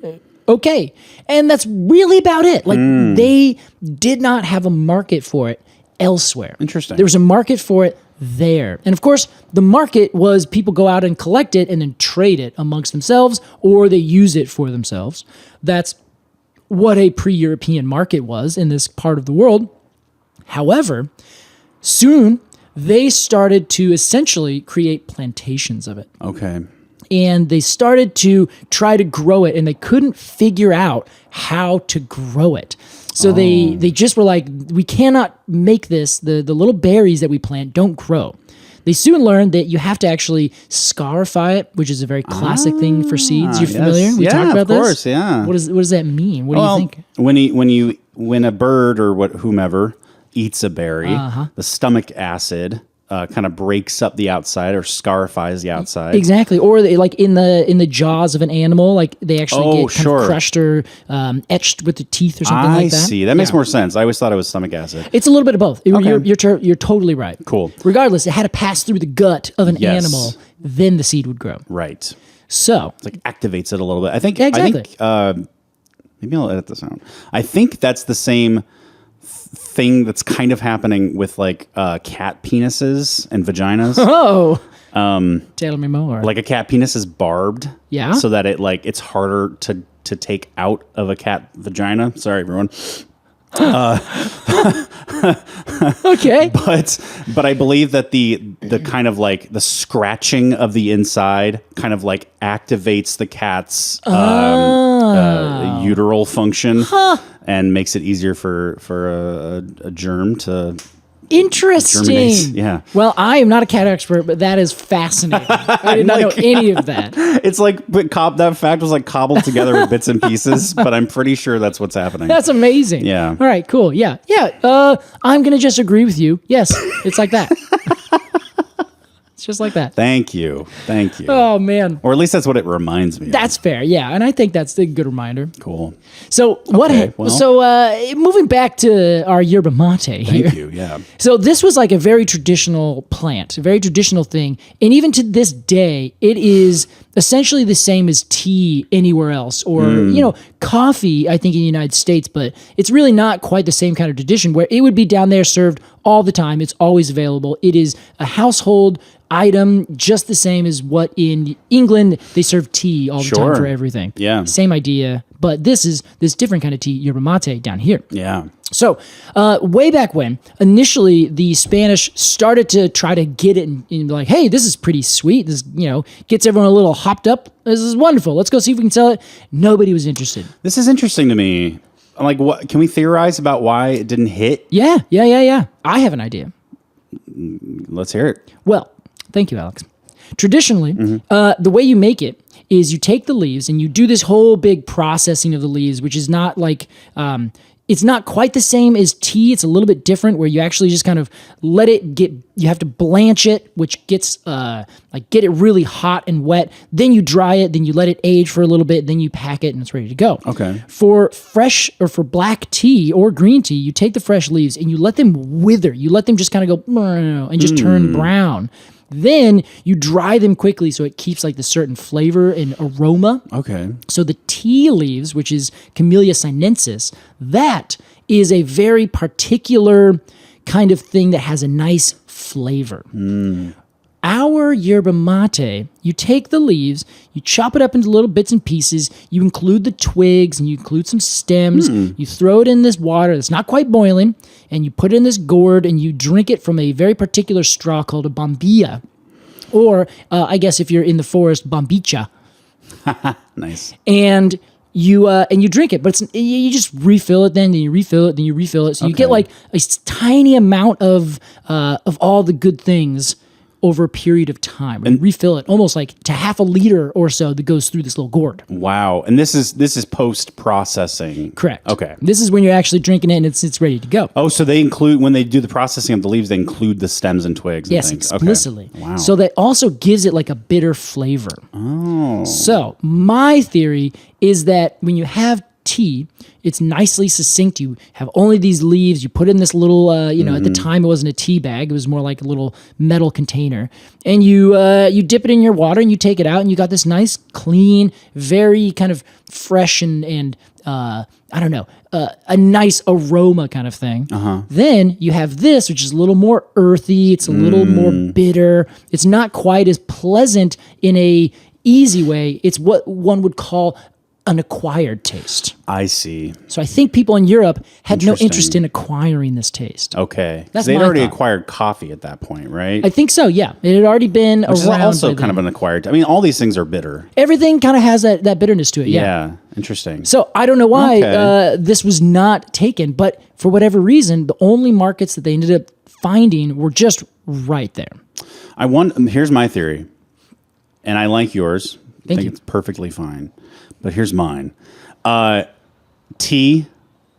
Okay. And that's really about it. Like they did not have a market for it elsewhere. Interesting. There was a market for it there. And of course, the market was people go out and collect it and then trade it amongst themselves, or they use it for themselves. That's what a pre-European market was in this part of the world. However, soon they started to essentially create plantations of it. Okay. And they started to try to grow it, and they couldn't figure out how to grow it. So they just were like, we cannot make this, the little berries that we plant don't grow. They soon learned that you have to actually scarify it, which is a very classic thing for seeds. You're familiar? We talked about this? Of course, yeah. What does that mean? What do you think? When a bird or whomever eats a berry, the stomach acid kind of breaks up the outside or scarifies the outside. Exactly. Or they, like in the jaws of an animal, like they actually get kind of crushed or etched with the teeth or something like that. I see. That makes more sense. I always thought it was stomach acid. It's a little bit of both. You're totally right. Cool. Regardless, it had to pass through the gut of an animal, then the seed would grow. Right. So it's like activates it a little bit. I think maybe I'll edit this out. I think that's the same thing that's kind of happening with like cat penises and vaginas. Oh, tell me more. Like a cat penis is barbed, so that it's harder to take out of a cat vagina. Sorry, everyone. Okay, but I believe that the kind of like the scratching of the inside kind of like activates the cat's uteral function and makes it easier for a germ to interesting. germinate. Yeah. Well, I am not a cat expert, but that is fascinating. I did not know any of that. It's like that fact was like cobbled together with bits and pieces, but I'm pretty sure that's what's happening. That's amazing. Yeah. All right, cool. Yeah. I'm going to just agree with you. Yes, it's like that. It's just like that. Thank you. Oh, man. Or at least that's what it reminds me of. That's fair. Yeah. And I think that's a good reminder. Cool. So moving back to our yerba-maté here. Thank you. Yeah. So this was like a very traditional plant, a very traditional thing. And even to this day, it is essentially the same as tea anywhere else or, coffee, I think, in the United States. But it's really not quite the same kind of tradition where it would be down there served all the time. It's always available. It is a household item, just the same as what in England they serve tea all the time Sure. for everything. Yeah. Same idea, but this is this different kind of tea, yerba-maté, down here. Yeah. So, way back when, initially the Spanish started to try to get it and be like, hey, this is pretty sweet. This, gets everyone a little hopped up. This is wonderful. Let's go see if we can sell it. Nobody was interested. This is interesting to me. Like, what can we theorize about why it didn't hit? Yeah. I have an idea. Let's hear it. Well, thank you, Alex. Traditionally, the way you make it is you take the leaves and you do this whole big processing of the leaves, which is not like, it's not quite the same as tea. It's a little bit different where you actually just kind of let it get, you have to blanch it, which gets, get it really hot and wet. Then you dry it, then you let it age for a little bit, then you pack it and it's ready to go. Okay. For fresh or for black tea or green tea, you take the fresh leaves and you let them wither. You let them just kind of go and just turn brown. Then you dry them quickly so it keeps like the certain flavor and aroma. Okay. So the tea leaves, which is Camellia sinensis, that is a very particular kind of thing that has a nice flavor. Our yerba mate, you take the leaves, you chop it up into little bits and pieces, you include the twigs and you include some stems, you throw it in this water that's not quite boiling, and you put it in this gourd and you drink it from a very particular straw called a bombilla. Or, I guess if you're in the forest, bombicha. Nice. And you drink it, but you just refill it, then you refill it, then you refill it. So you get like a tiny amount of all the good things over a period of time. And refill it almost like to half a liter or so that goes through this little gourd. Wow. And this is post processing. Correct. Okay. This is when you're actually drinking it and it's ready to go. Oh, so they include, when they do the processing of the leaves, they include the stems and twigs and Yes, things. explicitly. Okay. Wow. So that also gives it like a bitter flavor. Oh. So my theory is that when you have tea, it's nicely succinct. You have only these leaves. You put in this little, at the time it wasn't a tea bag. It was more like a little metal container. And you dip it in your water and you take it out and you got this nice, clean, very kind of fresh and a nice aroma kind of thing. Then you have this, which is a little more earthy. It's a little more bitter. It's not quite as pleasant in a easy way. It's what one would call an acquired taste. I see. So I think people in Europe had no interest in acquiring this taste. Okay. That's they'd my already thought. acquired coffee at that point, right? I think so, yeah. It had already been Which is around. also by kind of then. an acquired. I mean, all these things are bitter. Everything kind of has that bitterness to it, yeah. Yeah. Interesting. So I don't know why Okay. this was not taken, but for whatever reason, the only markets that they ended up finding were just right there. Here's my theory, and I like yours. I think you. it's perfectly fine. But here's mine. Tea.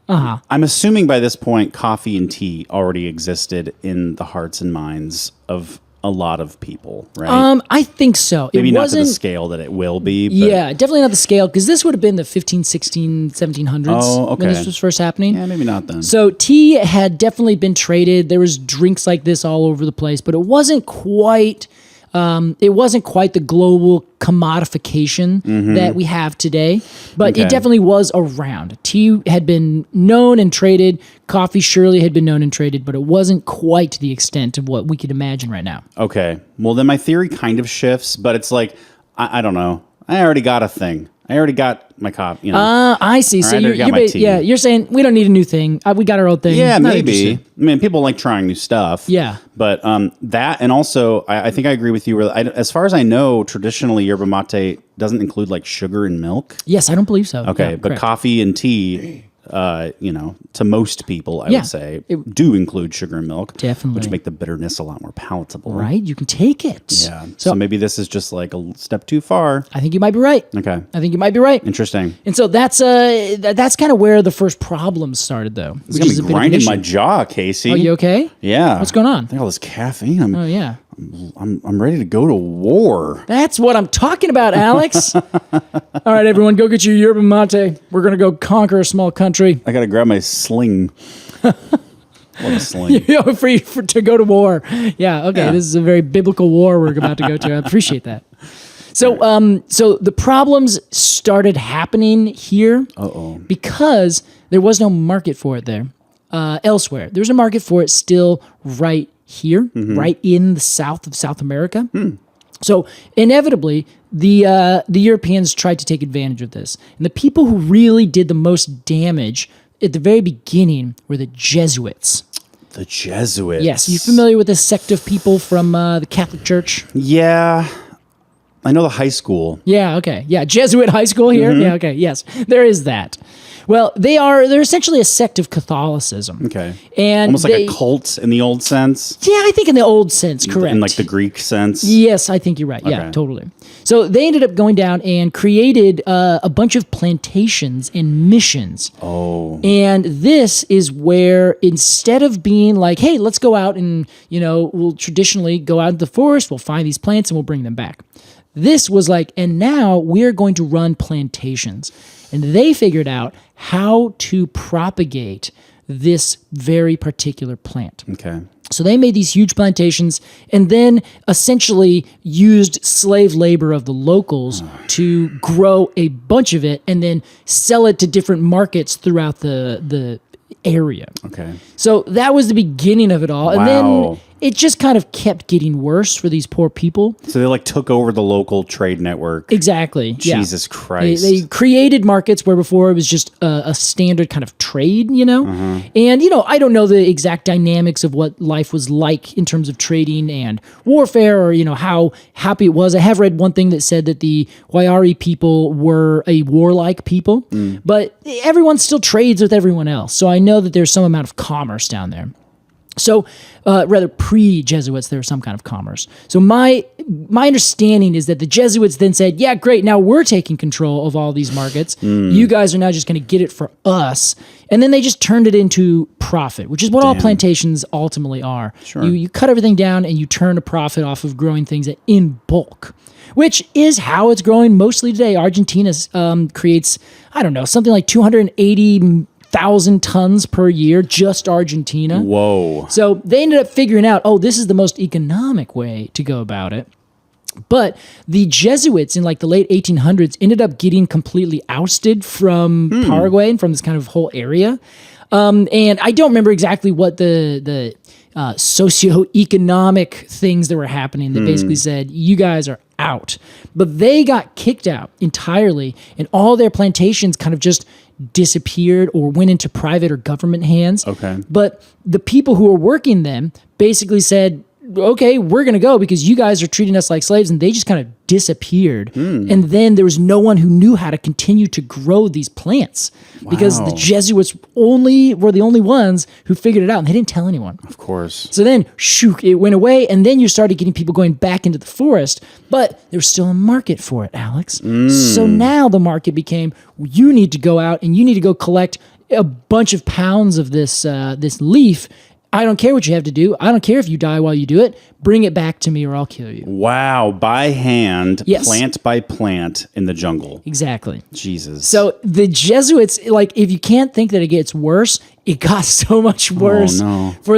I'm assuming by this point, coffee and tea already existed in the hearts and minds of a lot of people, right? I think so. Maybe it not to wasn't, the scale that it will be. But Yeah, definitely not the scale, because this would have been the 15, 16, 1700s Oh, okay. when this was first happening. Yeah, maybe not then. So tea had definitely been traded. There was drinks like this all over the place, but it wasn't quite the global commodification that we have today. But Okay. it definitely was around. Tea had been known and traded. Coffee surely had been known and traded, but it wasn't quite to the extent of what we could imagine right now. Okay. Well, then my theory kind of shifts, but it's like, I don't know. I already got a thing. I already got my copy. I see. So I already got my tea. you're saying we don't need a new thing. We got our old thing. Yeah, Not maybe. interested. I mean, people like trying new stuff. Yeah. But that, and also, I think I agree with you. As far as I know, traditionally, yerba mate doesn't include like sugar and milk. Yes, I don't believe so. Okay, Yeah, but correct. coffee and tea, to most people, I Yeah. would say, do include sugar and milk. Definitely. Which make the bitterness a lot more palatable. Right? You can take it. Yeah. So maybe this is just like a step too far. I think you might be right. Okay. I think you might be right. Interesting. And so that's kind of where the first problem started, though. It's going to be grinding my jaw, Casey. Are you okay? Yeah. What's going on? I think all this caffeine. Oh yeah. I'm ready to go to war. That's what I'm talking about, Alex. All right, everyone, go get your yerba mate. We're gonna go conquer a small country. I got to grab my sling. Love a sling. To go to war. Yeah. Okay. Yeah. This is a very biblical war we're about to go to. I appreciate that. So, so the problems started happening here because there was no market for it there. Elsewhere, there's a market for it still right here, right in the south of South America. So inevitably, the Europeans tried to take advantage of this. And the people who really did the most damage at the very beginning were the Jesuits. The Jesuits. Yes. You familiar with this sect of people from the Catholic Church? Yeah. I know the high school. Yeah, okay. Yeah, Jesuit high school here. Yeah, okay. Yes, there is that. Well, they're essentially a sect of Catholicism. Okay. And almost like a cult in the old sense. Yeah, I think in the old sense, correct. In like the Greek sense. Yes, I think you're right. Yeah, Okay. totally. So they ended up going down and created a bunch of plantations and missions. Oh. And this is where instead of being like, hey, let's go out and, we'll traditionally go out in the forest, we'll find these plants and we'll bring them back. This was like, and now we're going to run plantations. And they figured out how to propagate this very particular plant. Okay. So they made these huge plantations and then essentially used slave labor of the locals to grow a bunch of it and then sell it to different markets throughout the area. Okay. So that was the beginning of it all. And then Wow. it just kind of kept getting worse for these poor people. So they like took over the local trade network. Exactly. Jesus yeah. Christ. They created markets where before it was just a standard kind of trade, And, I don't know the exact dynamics of what life was like in terms of trading and warfare or, how happy it was. I have read one thing that said that the Waiari people were a warlike people, but everyone still trades with everyone else. So I know that there's some amount of commerce down there. So, rather pre-Jesuits, there was some kind of commerce. So my understanding is that the Jesuits then said, yeah, great, now we're taking control of all these markets. You guys are now just going to get it for us. And then they just turned it into profit, which is what all plantations ultimately are. Sure. You cut everything down and you turn a profit off of growing things in bulk, which is how it's growing mostly today. Argentina creates, something like 280,000 tons per year, just Argentina. Whoa. So they ended up figuring out, this is the most economic way to go about it. But the Jesuits in like the late 1800s ended up getting completely ousted from Paraguay and from this kind of whole area. And I don't remember exactly what the socioeconomic things that were happening that basically said, you guys are out. But they got kicked out entirely, and all their plantations kind of just disappeared or went into private or government hands. Okay. But the people who were working them basically said, okay, we're going to go because you guys are treating us like slaves. And they just kind of disappeared. And then there was no one who knew how to continue to grow these plants because the Jesuits were the only ones who figured it out, and they didn't tell anyone. Of course. So then, it went away, and then you started getting people going back into the forest, but there was still a market for it, Alex. So now the market became, you need to go out and you need to go collect a bunch of pounds of this leaf. I don't care what you have to do. I don't care if you die while you do it. Bring it back to me or I'll kill you. Wow. By hand, Yes. plant by plant in the jungle. Exactly. Jesus. So the Jesuits, if you can't think that it gets worse, it got so much worse for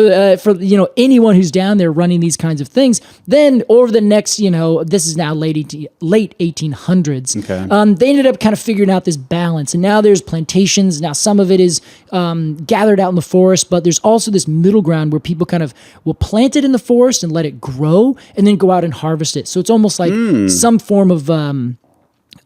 anyone who's down there running these kinds of things. Then over the next, this is now late 1800s. Okay. They ended up kind of figuring out this balance, and now there's plantations. Now some of it is gathered out in the forest, but there's also this middle ground where people kind of will plant it in the forest and let it grow, and then go out and harvest it. So it's almost like some form of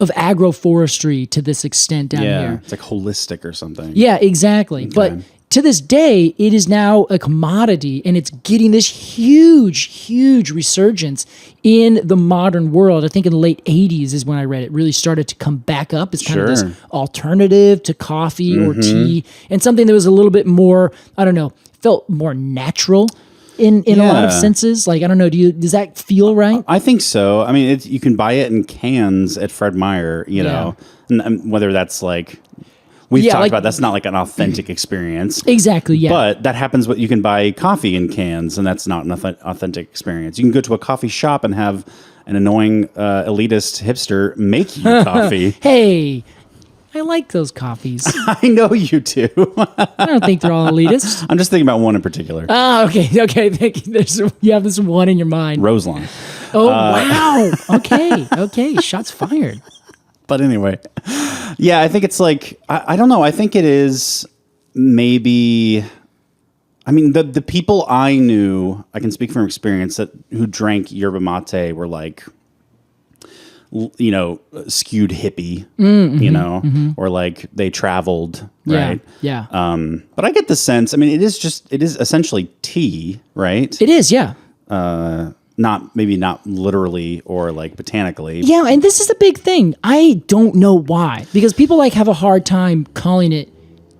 agroforestry to this extent down here. It's like holistic or something. Yeah, exactly. Okay. But to this day, it is now a commodity, and it's getting this huge, huge resurgence in the modern world. I think in the late 80s is when I read it really started to come back up. It's kind of this alternative to coffee or tea, and something that was a little bit more, felt more natural in a lot of senses. Like, I don't know, does that feel right? I think so. I mean, you can buy it in cans at Fred Meyer, know, and whether that's like, we've talked about, that's not like an authentic experience. Exactly, yeah. But that happens, you can buy coffee in cans, and that's not an authentic experience. You can go to a coffee shop and have an annoying elitist hipster make you coffee. Hey, I like those coffees. I know you do. I don't think they're all elitist. I'm just thinking about one in particular. Okay. Thank you. You have this one in your mind. Roselawn. Oh, wow. Okay. Shots fired. But anyway, I think it's like, I don't know. I think it is maybe, I mean, the people I knew, I can speak from experience, that who drank yerba mate were like, you know, skewed hippie, you know, or like they traveled, right? Yeah. But I get the sense. I mean, it is essentially tea, right? It is, yeah. Maybe not literally or like botanically. Yeah, and this is the big thing. I don't know why, because people like have a hard time calling it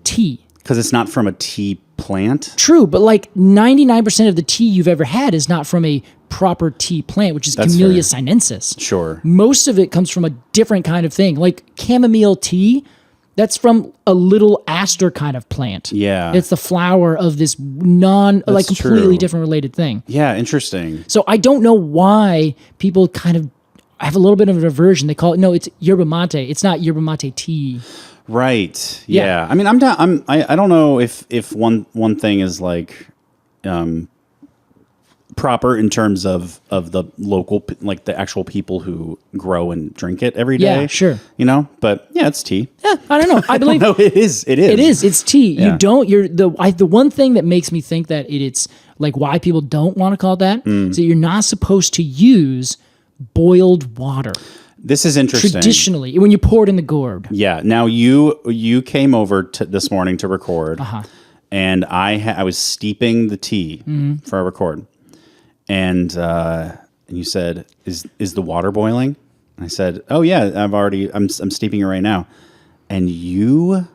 tea. Because it's not from a tea plant. True, but like 99% of the tea you've ever had is not from a proper tea plant, which is Camellia sinensis. Sure. Most of it comes from a different kind of thing, like chamomile tea. That's from a little aster kind of plant. Yeah. It's the flower of this completely different related thing. Yeah, interesting. So I don't know why people kind of have a little bit of an aversion. They call it, no, it's yerba mate. It's not yerba mate tea. Right. Yeah. I mean, I don't know if one thing is like proper in terms of the local, like the actual people who grow and drink it every day. Yeah, sure. You know, but yeah, it's tea. Yeah, I don't know. I believe no, it is. It is. It is. It's tea. Yeah. The one thing that makes me think that it's like why people don't want to call it that is that you're not supposed to use boiled water. This is interesting. Traditionally, when you pour it in the gourd. Yeah. Now you came over this morning to record, and I was steeping the tea for our record, and you said, "Is the water boiling?" And I said, "Oh yeah, I'm steeping it right now," and you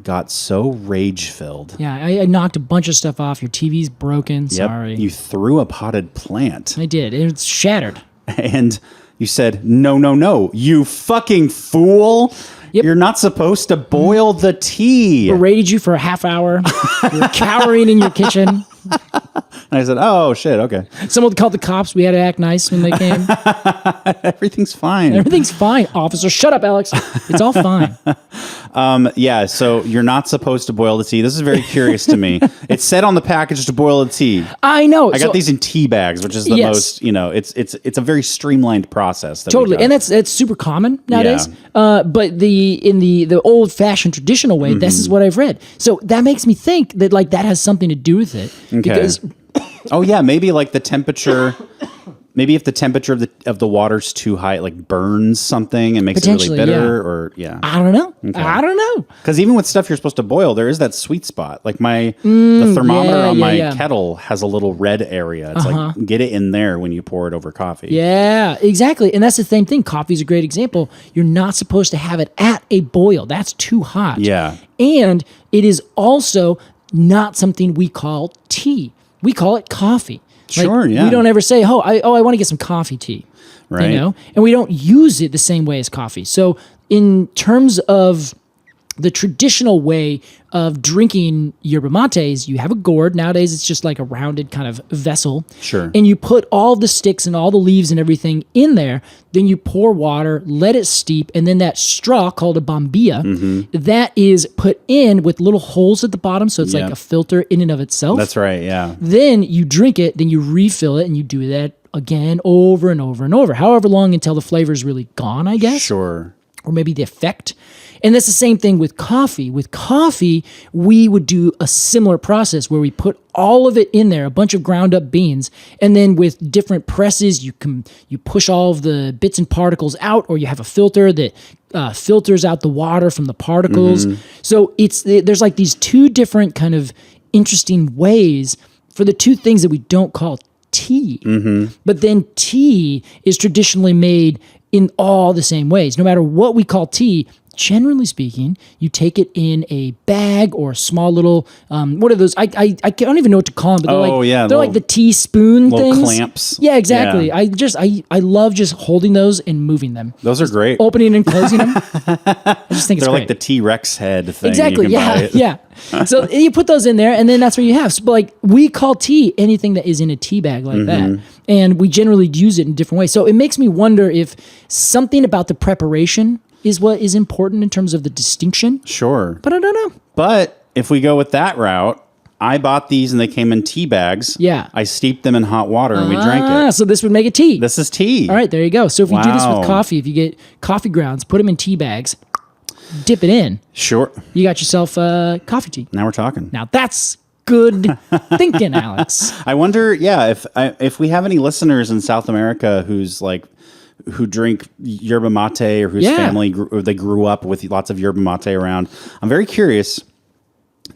got so rage filled. Yeah, I knocked a bunch of stuff off. Your TV's broken. Yep. Sorry. You threw a potted plant. I did. It's shattered. And you said, no, you fucking fool. Yep. You're not supposed to boil the tea. Berated you for a half hour. You were cowering in your kitchen. And I said, oh, shit, okay. Someone called the cops. We had to act nice when they came. Everything's fine. Everything's fine. Officer, shut up, Alex. It's all fine. Yeah, so you're not supposed to boil the tea. This is very curious to me. It said on the package to boil the tea. I know. I got these in tea bags, which is the most, you know, it's a very streamlined process. Totally. And that's super common nowadays. Yeah. But in the old fashioned traditional way, this is what I've read. So that makes me think that like that has something to do with it. Okay. Because oh yeah, maybe like the temperature. Maybe if the temperature of the water's too high, it like burns something and makes it really bitter. Or I don't know. Okay. I don't know. Because even with stuff you're supposed to boil, there is that sweet spot. Like the thermometer on my kettle has a little red area. It's like get it in there when you pour it over coffee. Yeah, exactly. And that's the same thing. Coffee's a great example. You're not supposed to have it at a boil. That's too hot. Yeah. And it is also not something we call tea. We call it coffee. Sure, yeah. We don't ever say, I want to get some coffee tea. Right. You know? And we don't use it the same way as coffee. So in terms of the traditional way of drinking yerba mates, you have a gourd. Nowadays, it's just like a rounded kind of vessel. Sure. And you put all the sticks and all the leaves and everything in there. Then you pour water, let it steep, and then that straw called a bombilla, that is put in with little holes at the bottom, so it's like a filter in and of itself. That's right, yeah. Then you drink it, then you refill it, and you do that again over and over and over, however long until the flavor is really gone, I guess. Sure. Or maybe the effect. And that's the same thing with coffee. With coffee, we would do a similar process where we put all of it in there, a bunch of ground up beans, and then with different presses, you push all of the bits and particles out, or you have a filter that filters out the water from the particles. So there's like these two different kind of interesting ways for the two things that we don't call tea. But then tea is traditionally made in all the same ways. No matter what we call tea, generally speaking, you take it in a bag or a small little, what are those? I don't even know what to call them, but they're like the teaspoon things. Clamps. Yeah, exactly. Yeah. I love just holding those and moving them. Those are great. Opening and closing them. I just think it's They're great. like the T-Rex head thing. Exactly. Yeah. So you put those in there, and then that's what you have. So, like we call tea anything that is in a tea bag like that, and we generally use it in different ways. So it makes me wonder if something about the preparation is what is important in terms of the distinction. Sure. But I don't know. But if we go with that route, I bought these and they came in tea bags. Yeah. I steeped them in hot water and we drank it. So this would make it tea. This is tea. All right, there you go. So if you do this with coffee, if you get coffee grounds, put them in tea bags, dip it in. Sure. You got yourself coffee tea. Now we're talking. Now that's good thinking, Alex. I wonder, if we have any listeners in South America who drink yerba mate or whose family they grew up with lots of yerba mate around. I'm very curious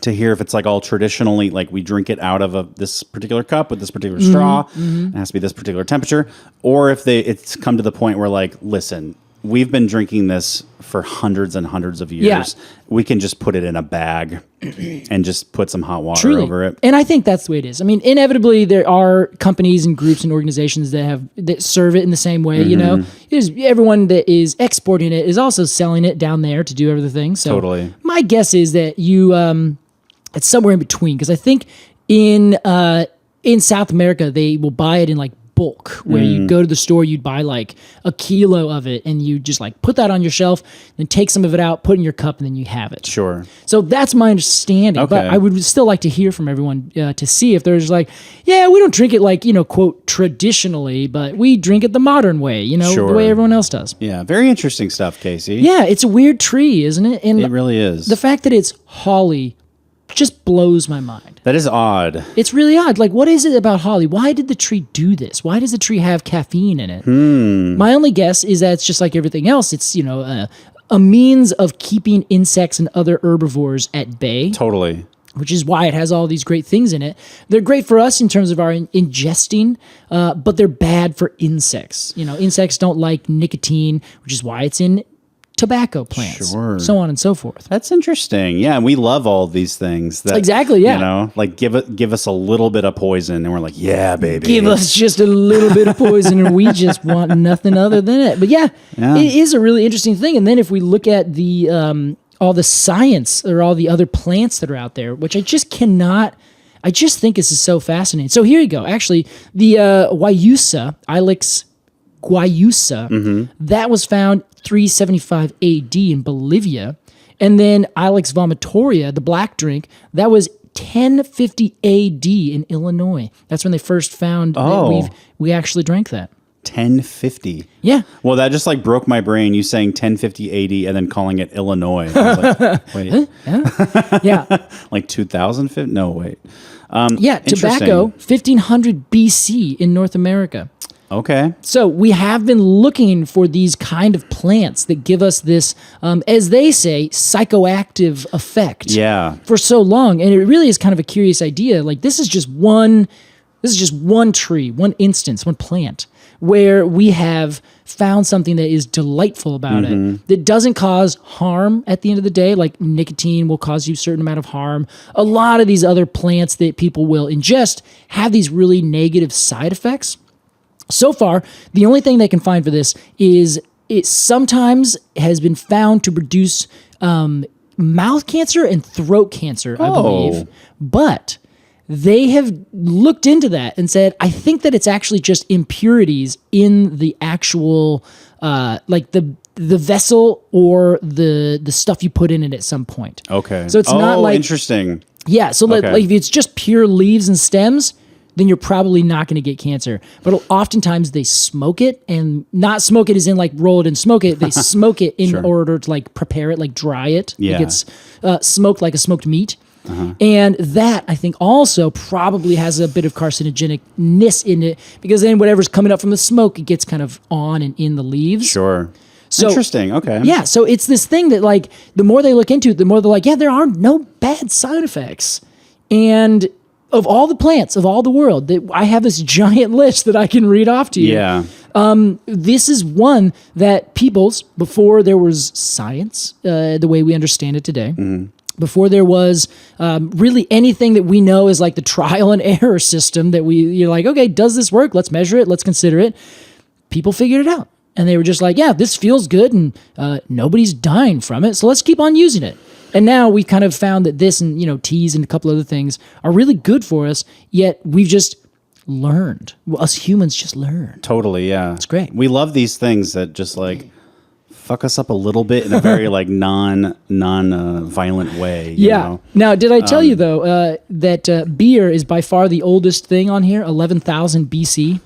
to hear if it's like all traditionally, like we drink it out of this particular cup with this particular straw. It has to be this particular temperature, or if it's come to the point where like, listen, we've been drinking this for hundreds and hundreds of years. Yeah. We can just put it in a bag and just put some hot water over it. And I think that's the way it is. I mean, inevitably there are companies and groups and organizations that serve it in the same way, you know. Everyone that is exporting it is also selling it down there to do other things. So totally. My guess is that you it's somewhere in between, because I think in South America they will buy it in like bulk, where you go to the store, you'd buy like a kilo of it and you just like put that on your shelf, then take some of it out, put it in your cup, and then you have it. Sure. So that's my understanding. Okay. But I would still like to hear from everyone to see if there's like, yeah, we don't drink it like, you know, quote, traditionally, but we drink it the modern way, you know, the way everyone else does. Yeah. Very interesting stuff, Casey. Yeah. It's a weird tree, isn't it? And it really is. The fact that it's holly just blows my mind. That is odd. It's really odd. Like, what is it about holly? Why did the tree do this? Why does the tree have caffeine in it? My only guess is that it's just like everything else. It's, you know, a means of keeping insects and other herbivores at bay. Totally. Which is why it has all these great things in it. They're great for us in terms of our ingesting, but they're bad for insects. You know, insects don't like nicotine, which is why it's in tobacco plants, so on and so forth. That's interesting. Yeah, we love all these things. That, exactly. Yeah, you know, like give us a little bit of poison, and we're like, yeah, baby, give us just a little bit of poison, and we just want nothing other than it. But yeah, it is a really interesting thing. And then if we look at the all the science or all the other plants that are out there, which I just cannot. I just think this is so fascinating. So here you go. Actually, the Guayusa, Ilex guayusa, that was found 375 AD in Bolivia. And then Ilex vomitoria, the black drink, that was 1050 AD in Illinois. That's when they first found that we actually drank that. 1050. Yeah. Well, that just like broke my brain. You saying 1050 AD and then calling it Illinois. I was like, wait. Yeah. Like 2050? No, wait. Tobacco, 1500 BC in North America. Okay. So we have been looking for these kind of plants that give us this, as they say, psychoactive effect for so long. And it really is kind of a curious idea. Like this is just one tree, one instance, one plant where we have found something that is delightful about it, that doesn't cause harm at the end of the day. Like nicotine will cause you a certain amount of harm. A lot of these other plants that people will ingest have these really negative side effects. So far, the only thing they can find for this is it sometimes has been found to produce mouth cancer and throat cancer, I believe. But they have looked into that and said, I think that it's actually just impurities in the actual, like the vessel or the stuff you put in it at some point. Okay. So it's not like... interesting. Yeah, so like if it's just pure leaves and stems, then you're probably not going to get cancer. But oftentimes they smoke it, and not smoke it as in like roll it and smoke it. They smoke it in order to like prepare it, like dry it. Yeah. It gets smoked like a smoked meat. And that, I think, also probably has a bit of carcinogenicness in it, because then whatever's coming up from the smoke, it gets kind of on and in the leaves. Sure. So, interesting. Okay. Yeah. So it's this thing that, like, the more they look into it, the more they're like, yeah, there are no bad side effects. And of all the plants of all the world, that I have this giant list that I can read off to you. Yeah. This is one that people's, before there was science, the way we understand it today, before there was really anything that we know is like the trial and error system that you're like, okay, does this work? Let's measure it. Let's consider it. People figured it out. And they were just like, yeah, this feels good, and nobody's dying from it, so let's keep on using it. And now we've kind of found that this and, you know, teas and a couple other things are really good for us, yet we've just learned. Well, us humans just learned. Totally, yeah. It's great. We love these things that just like fuck us up a little bit in a very like non-violent way. You know? Now, did I tell you though that beer is by far the oldest thing on here? 11,000 BC.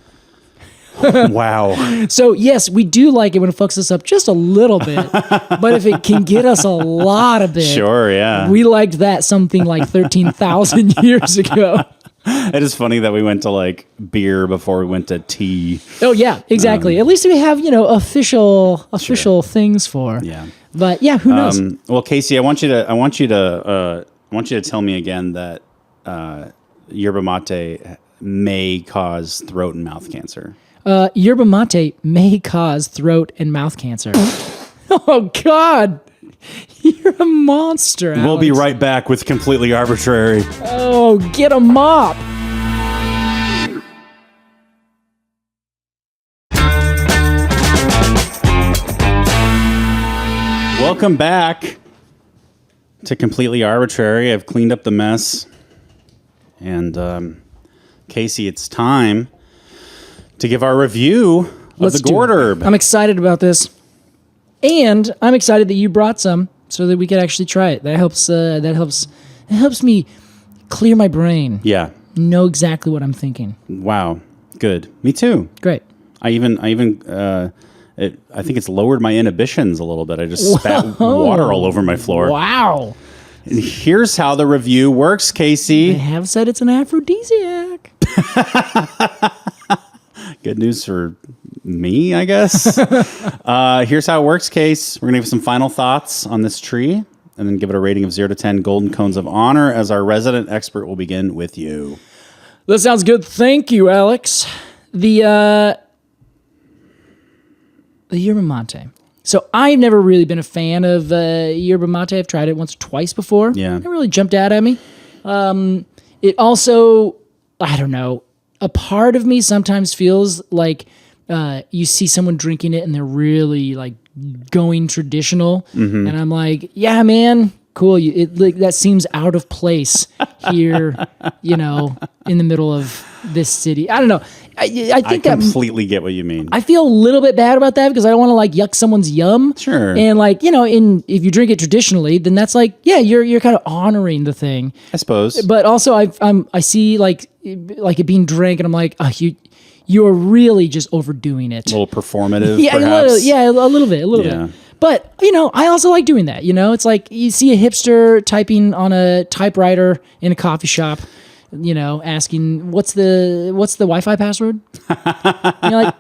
Wow. So yes, we do like it when it fucks us up just a little bit, but if it can get us a lot of it, Sure, yeah. we liked that something like 13,000 years ago. It is funny that we went to like beer before we went to tea. Oh yeah, exactly. At least we have official things for. Yeah. But yeah, who knows? Well, Casey, I want you to tell me again that yerba-maté may cause throat and mouth cancer. Yerba-maté may cause throat and mouth cancer. Oh God, you're a monster, Alex. We'll be right back with Completely Arbortrary. Oh, get a mop. Welcome back to Completely Arbortrary. I've cleaned up the mess. And Casey, it's time to give our review of the Gourd herb. I'm excited about this. And I'm excited that you brought some so that we could actually try it. That helps me clear my brain. Yeah. Know exactly what I'm thinking. Wow. Good. Me too. Great. I think it's lowered my inhibitions a little bit. I just spat water all over my floor. Wow. And here's how the review works, Casey. They have said it's an aphrodisiac. Good news for me, I guess. Here's how it works, Case. We're going to give some final thoughts on this tree and then give it a rating of 0 to 10 golden cones of honor as our resident expert will begin with you. That sounds good. Thank you, Alex. The yerba-maté. So I've never really been a fan of yerba-maté. I've tried it once or twice before. Yeah. It really jumped out at me. It also, I don't know, a part of me sometimes feels like you see someone drinking it and they're really like going traditional. Mm-hmm. And I'm like, yeah, man, cool. That seems out of place here, in the middle of this city. I don't know. I think I completely get what you mean. I feel a little bit bad about that because I don't want to like yuck someone's yum. Sure. And like, if you drink it traditionally, then that's like, yeah, you're kind of honoring the thing. I suppose. But also I see like it being drank and I'm like, oh, you're really just overdoing it. A little performative, yeah, perhaps. A little bit. But, I also like doing that. It's like you see a hipster typing on a typewriter in a coffee shop, asking, what's the Wi-Fi password? And you're like,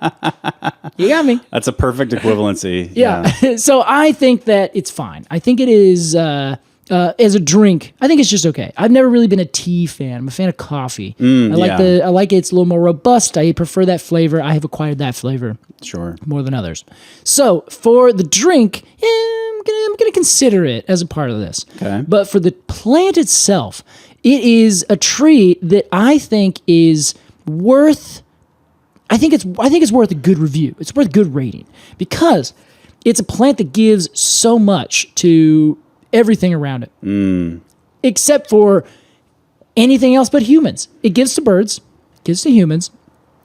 you got me. That's a perfect equivalency. Yeah. So I think that it's fine. I think it is, as a drink, I think it's just okay. I've never really been a tea fan. I'm a fan of coffee. I like it. It's a little more robust. I prefer that flavor. I have acquired that flavor. Sure. More than others. So for the drink, I'm gonna consider it as a part of this. Okay. But for the plant itself, it is a tree that I think is worth. I think it's worth a good review. It's worth a good rating because it's a plant that gives so much to everything around it, except for anything else but humans. It gives to birds, gives to humans.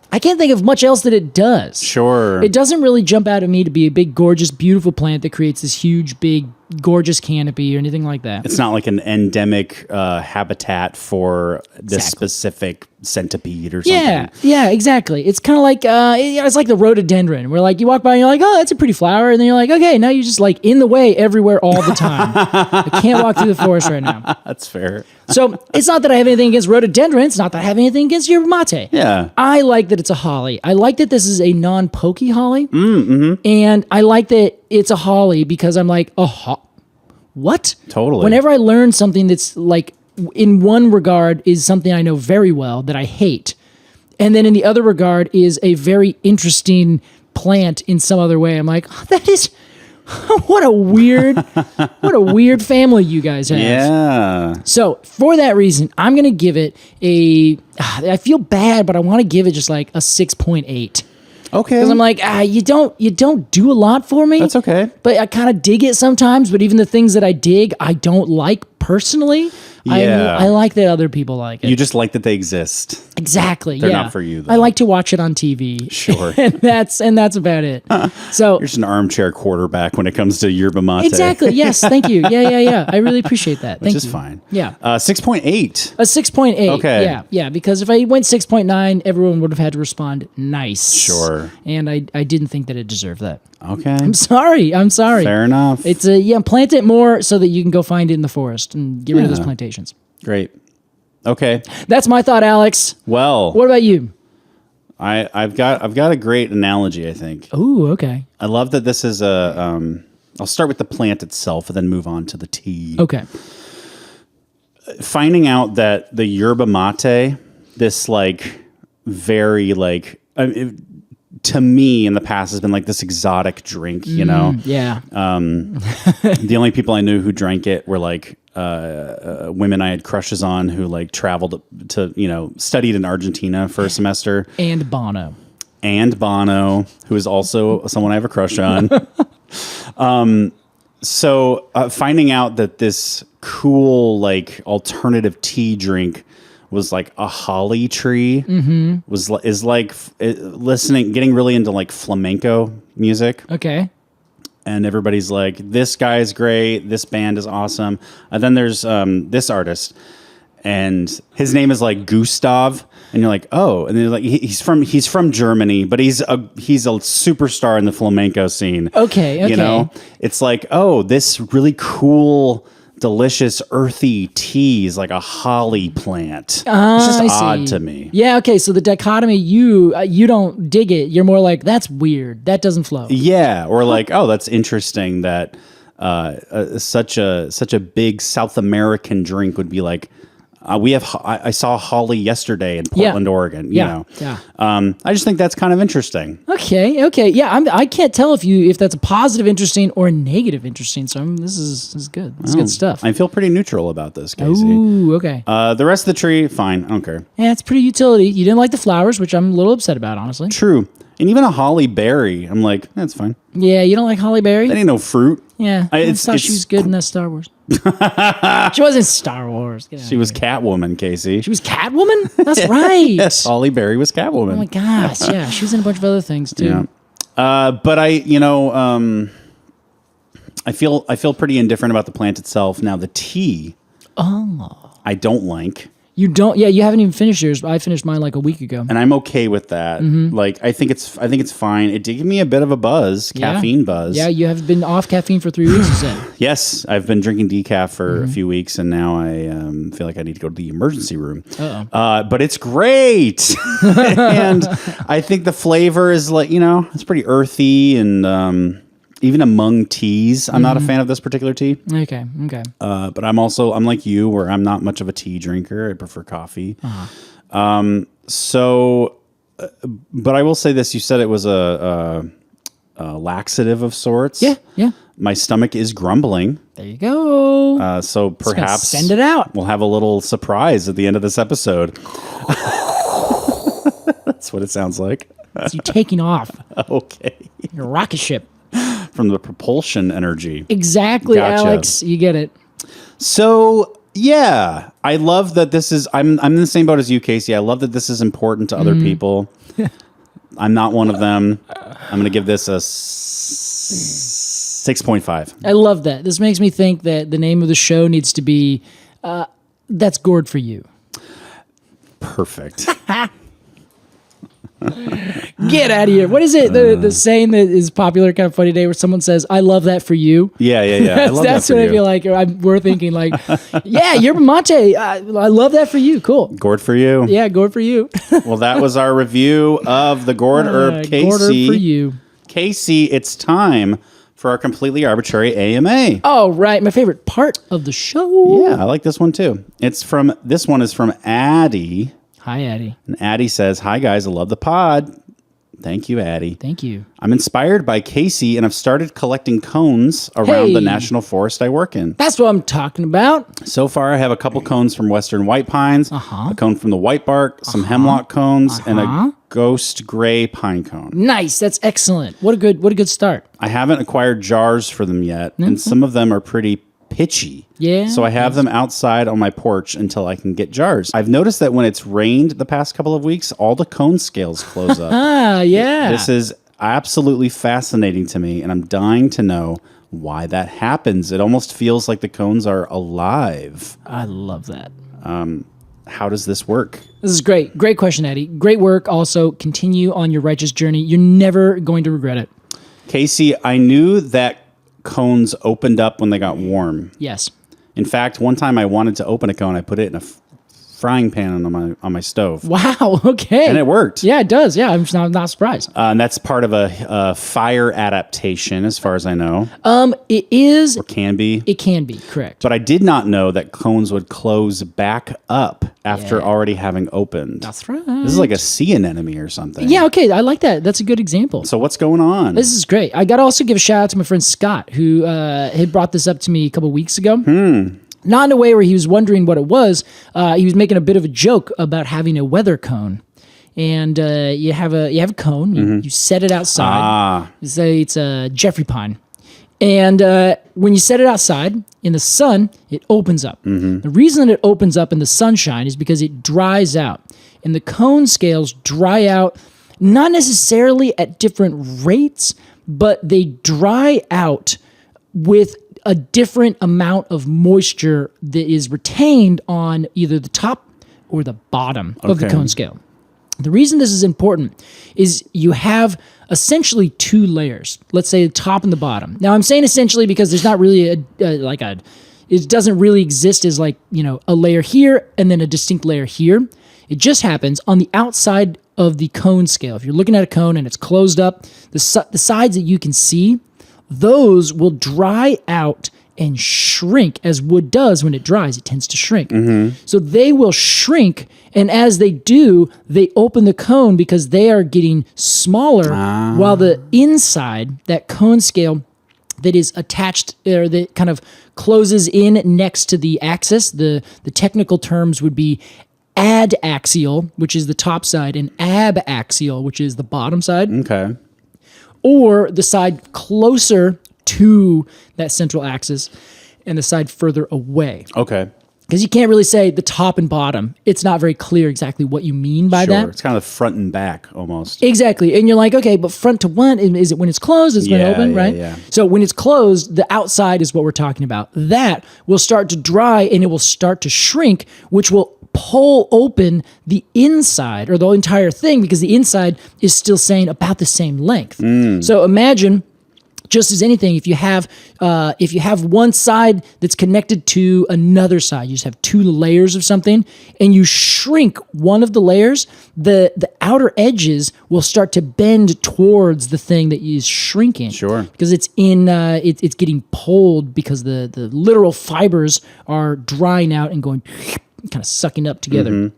I can't think of much else that it does. Sure. It doesn't really jump out at me to be a big, gorgeous, beautiful plant that creates this huge, big, gorgeous canopy or anything like that. It's not like an endemic habitat for this specific centipede or something. Yeah, exactly. It's kind of like it's like the rhododendron, where like you walk by and you're like, oh, that's a pretty flower, and then you're like, okay, now you're just like in the way everywhere all the time. I can't walk through the forest right now. That's fair. So it's not that I have anything against rhododendron. It's not that I have anything against yerba-maté. Yeah. I like that it's a holly. I like that this is a non-pokey holly. And I like that it's a holly because I'm like, what? Totally. Whenever I learn something that's like, in one regard is something I know very well that I hate, and then in the other regard is a very interesting plant in some other way, I'm like, that is... what a weird family you guys have. Yeah. So for that reason, I'm going to give it I feel bad, but I want to give it just like a 6.8. Okay. Because I'm like, you don't do a lot for me. That's okay. But I kind of dig it sometimes, but even the things that I dig, I don't like personally, Yeah. I like that other people like it. You just like that they exist. Exactly. They're yeah. not for you, though. I like to watch it on TV. Sure. and that's about it. So You're just an armchair quarterback when it comes to yerba-maté. exactly. Yes. Thank you. Yeah. I really appreciate that. Which Thank is you. fine. Yeah. 6.8. A 6.8. Okay. Yeah. Because if I went 6.9, everyone would have had to respond nice. Sure. And I didn't think that it deserved that. Okay. I'm sorry. Fair enough. It's plant it more so that you can go find it in the forest and get rid of those plantations. Great. Okay. That's my thought, Alex. Well, What about you? I've got a great analogy, I think. Ooh, okay. I love that this is I'll start with the plant itself and then move on to the tea. Okay. Finding out that the yerba mate, this like very like to me in the past has been like this exotic drink, you know. Yeah. The only people I knew who drank it were like women I had crushes on who like traveled to studied in Argentina for a semester. And Bono. And Bono, who is also someone I have a crush on. So finding out that this cool like alternative tea drink was like a holly tree is like getting really into like flamenco music. Okay. And everybody's like, this guy's great. This band is awesome. And then there's this artist, and his name is like Gustav. And you're like, oh, and they're like, he's from Germany, but he's a superstar in the flamenco scene. Okay. You know, it's like, oh, this really cool, delicious, earthy tea is like a holly plant. It's just odd to me. Yeah. Okay. So the dichotomy, you don't dig it. You're more like, that's weird. That doesn't flow. Yeah, or like, oh, that's interesting that such a big South American drink would be like. I saw holly yesterday in Portland, Oregon. You know, I just think that's kind of interesting. Okay. Yeah, I can't tell if that's a positive interesting or a negative interesting. So this is good. This is good stuff. I feel pretty neutral about this, Casey. Ooh, okay. The rest of the tree, fine. I don't care. Yeah, it's pretty utility. You didn't like the flowers, which I'm a little upset about, honestly. True. And even a holly berry, I'm like, that's fine. Yeah, you don't like holly berry? That ain't no fruit. Yeah, I thought she was good in that Star Wars. She wasn't Star Wars. She was Catwoman, Casey. She was Catwoman? That's right. Yes, Holly Berry was Catwoman. Oh my gosh, yeah. She was in a bunch of other things too. Yeah. But I feel pretty indifferent about the plant itself. Now the tea, I don't like. You don't? Yeah, you haven't even finished yours. I finished mine like a week ago. And I'm okay with that. Like, I think it's fine. It did give me a bit of a buzz, caffeine buzz. Yeah, you have been off caffeine for 3 weeks, you said. Yes, I've been drinking decaf for a few weeks, and now I feel like I need to go to the emergency room. But it's great. And I think the flavor is like, it's pretty earthy and even among teas. I'm not a fan of this particular tea. Okay. But I'm like you, where I'm not much of a tea drinker. I prefer coffee. But I will say this: you said it was a laxative of sorts. Yeah. My stomach is grumbling. There you go. So perhaps send it out. We'll have a little surprise at the end of this episode. That's what it sounds like. It's you taking off. Okay. Your rocket ship. From the propulsion energy. Exactly, Gotcha. Alex. You get it. So yeah, I love that this is. I'm in the same boat as you, Casey. I love that this is important to other people. I'm not one of them. I'm going to give this a 6.5. I love that. This makes me think that the name of the show needs to be "That's Gourd for You." Perfect. Get out of here. What is it? The saying that is popular, kind of funny today, where someone says, "I love that for you." Yeah. I love That's that for what you. I feel like. We're thinking like, yeah, yerba-maté. I love that for you. Cool. Gourd for you. Yeah, gourd for you. Well, that was our review of the gourd herb, Casey. Gourd herb for you. Casey, it's time for our completely arbitrary AMA. Oh, right. My favorite part of the show. Yeah, I like this one too. This one is from Addie. Hi, Addie. And Addie says, "Hi guys, I love the pod." Thank you, Addie. Thank you. I'm inspired by Casey and I've started collecting cones around the national forest I work in. That's what I'm talking about. So far, I have a couple cones from western white pines, a cone from the white bark, some hemlock cones, and a ghost gray pine cone. Nice. That's excellent. What a good start. I haven't acquired jars for them yet, and some of them are pretty pitchy. Yeah. So I have them outside on my porch until I can get jars. I've noticed that when it's rained the past couple of weeks, all the cone scales close up. Ah, yeah. This is absolutely fascinating to me, and I'm dying to know why that happens. It almost feels like the cones are alive. I love that. How does this work? This is great. Great question, Eddie. Great work. Also, continue on your righteous journey. You're never going to regret it. Casey, I knew that cones opened up when they got warm. Yes. In fact, one time I wanted to open a cone, I put it in a frying pan on my stove. Wow. Okay. And it worked. Yeah, it does. Yeah, I'm not surprised. And that's part of a fire adaptation, as far as I know. It is. Or can be. It can be, correct. But I did not know that cones would close back up after already having opened. That's right. This is like a sea anemone or something. Yeah, okay. I like that. That's a good example. So what's going on? This is great. I got to also give a shout out to my friend Scott, who had brought this up to me a couple weeks ago. Not in a way where he was wondering what it was. He was making a bit of a joke about having a weather cone. And you have a cone. You set it outside. Say it's a Jeffrey pine. And when you set it outside in the sun, it opens up. The reason that it opens up in the sunshine is because it dries out. And the cone scales dry out, not necessarily at different rates, but they dry out with a different amount of moisture that is retained on either the top or the bottom of the cone scale. The reason this is important is you have essentially two layers. Let's say the top and the bottom. Now I'm saying essentially because there's not really it doesn't really exist as like, a layer here and then a distinct layer here. It just happens on the outside of the cone scale. If you're looking at a cone and it's closed up, the sides that you can see, those will dry out and shrink as wood does when it dries. It tends to shrink. So they will shrink, and as they do, they open the cone because they are getting smaller, while the inside, that cone scale that is attached, or that kind of closes in next to the axis, the technical terms would be adaxial, which is the top side, and abaxial, which is the bottom side. Okay. Or the side closer to that central axis and the side further away. Okay. Because you can't really say the top and bottom. It's not very clear exactly what you mean by that. It's kind of front and back almost. Exactly. And you're like, okay, but front to what? Is it when it's closed? Is it when it open, right? Yeah. So when it's closed, the outside is what we're talking about. That will start to dry and it will start to shrink, which will pull open the inside or the entire thing because the inside is still saying about the same length. So imagine, just as anything, if you have one side that's connected to another side, you just have two layers of something, and you shrink one of the layers, the outer edges will start to bend towards the thing that is shrinking. Sure. Because it's it's getting pulled because the literal fibers are drying out and going kind of sucking up together.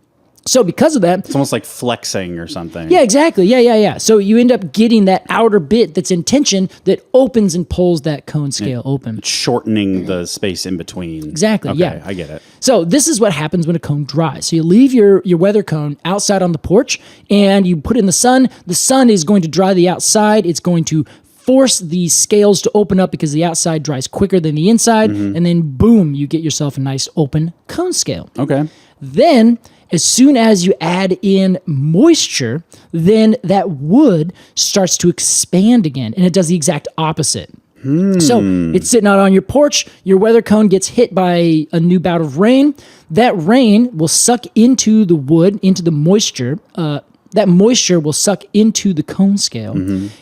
So because of that, It's almost like flexing or something. yeah, exactly. Yeah. So you end up getting that outer bit that's in tension that opens and pulls that cone scale open. Shortening the space in between. Exactly, Okay, yeah. I get it. So this is what happens when a cone dries. So you leave your weather cone outside on the porch and you put it in the sun. The sun is going to dry the outside. It's going to force the scales to open up because the outside dries quicker than the inside. And then boom, you get yourself a nice open cone scale. Okay. Then, as soon as you add in moisture, then that wood starts to expand again, and it does the exact opposite. So it's sitting out on your porch, your weather cone gets hit by a new bout of rain. That rain will suck into the wood, into the moisture. That moisture will suck into the cone scale.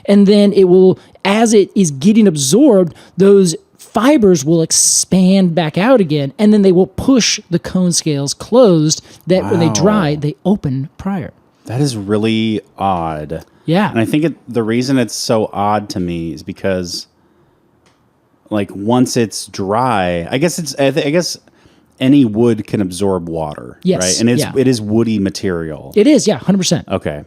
And then it will, as it is getting absorbed, those fibers will expand back out again, and then they will push the cone scales closed that when they dry, they open prior. That is really odd. Yeah. And I think the reason it's so odd to me is because, like, once it's dry, I guess any wood can absorb water. Yes, Right. And yeah. it is woody material. It is, yeah, 100%. Okay.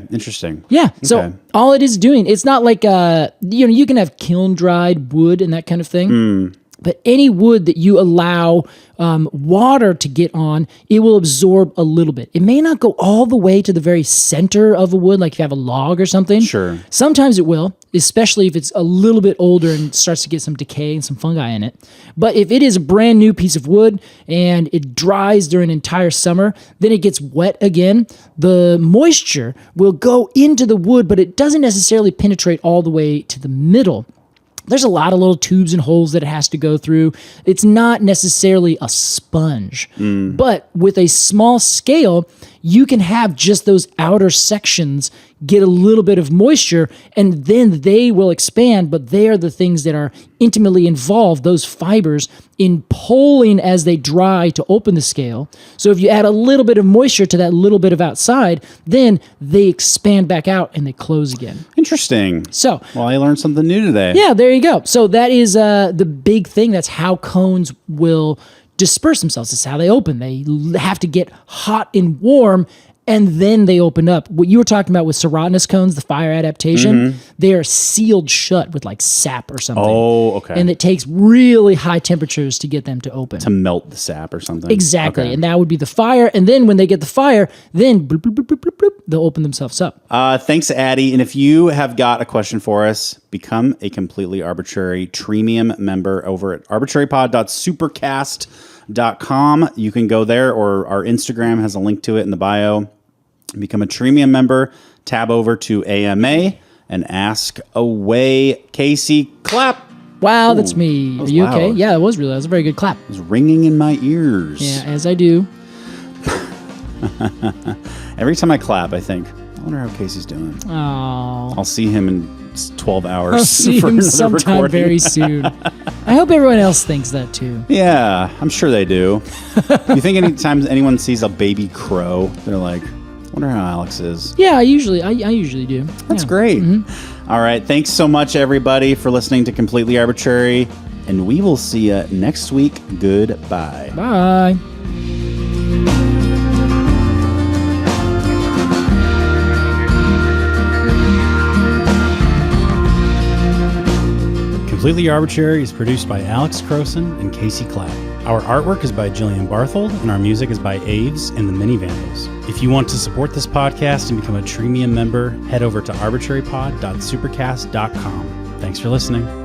Interesting. Yeah. So Okay. all it is doing, it's not like you can have kiln dried wood and that kind of thing. But any wood that you allow water to get on, it will absorb a little bit. It may not go all the way to the very center of a wood, like if you have a log or something. Sure. Sometimes it will, especially if it's a little bit older and starts to get some decay and some fungi in it. But if it is a brand new piece of wood and it dries during an entire summer, then it gets wet again, the moisture will go into the wood, but it doesn't necessarily penetrate all the way to the middle. There's a lot of little tubes and holes that it has to go through. It's not necessarily a sponge, but with a small scale, you can have just those outer sections get a little bit of moisture, and then they will expand, but they are the things that are intimately involved, those fibers, in pulling as they dry to open the scale. So if you add a little bit of moisture to that little bit of outside, then they expand back out and they close again. Interesting. So, well, I learned something new today. yeah, there you go. So that is the big thing. That's how cones will disperse themselves. It's how they open. They have to get hot and warm, and then they open up. What you were talking about with serotinous cones, the fire adaptation, they are sealed shut with like sap or something. Oh, okay. And it takes really high temperatures to get them to open. To melt the sap or something. Exactly. Okay. And that would be the fire. And then when they get the fire, then bloop, bloop, bloop, bloop, bloop, bloop, they'll open themselves up. Thanks, Addie. And if you have got a question for us, become a Completely Arbortrary Premium member over at arbortrarypod.supercast.com. You can go there, or our Instagram has a link to it in the bio. Become a Premium member, tab over to AMA, and ask away. Casey, clap. Wow, that's me. Are you okay? loud. Yeah, that was really, that was a very good clap. It was ringing in my ears. Yeah, as I do. Every time I clap, I think, I wonder how Casey's doing. Oh, I'll see him in 12 hours. I'll see for him another sometime recording. very soon. I hope everyone else thinks that too. Yeah, I'm sure they do. You think anytime anyone sees a baby crow, they're like, I wonder how Alex is. Yeah, I usually do. That's Yeah. great. All right. Thanks so much, everybody, for listening to Completely Arbortrary. And we will see you next week. Goodbye. Bye. Completely Arbortrary is produced by Alex Crowson and Casey Clapp. Our artwork is by Jillian Barthold, and our music is by Aves and the Mini Vandals. If you want to support this podcast and become a Premium member, head over to arbortrarypod.supercast.com. Thanks for listening.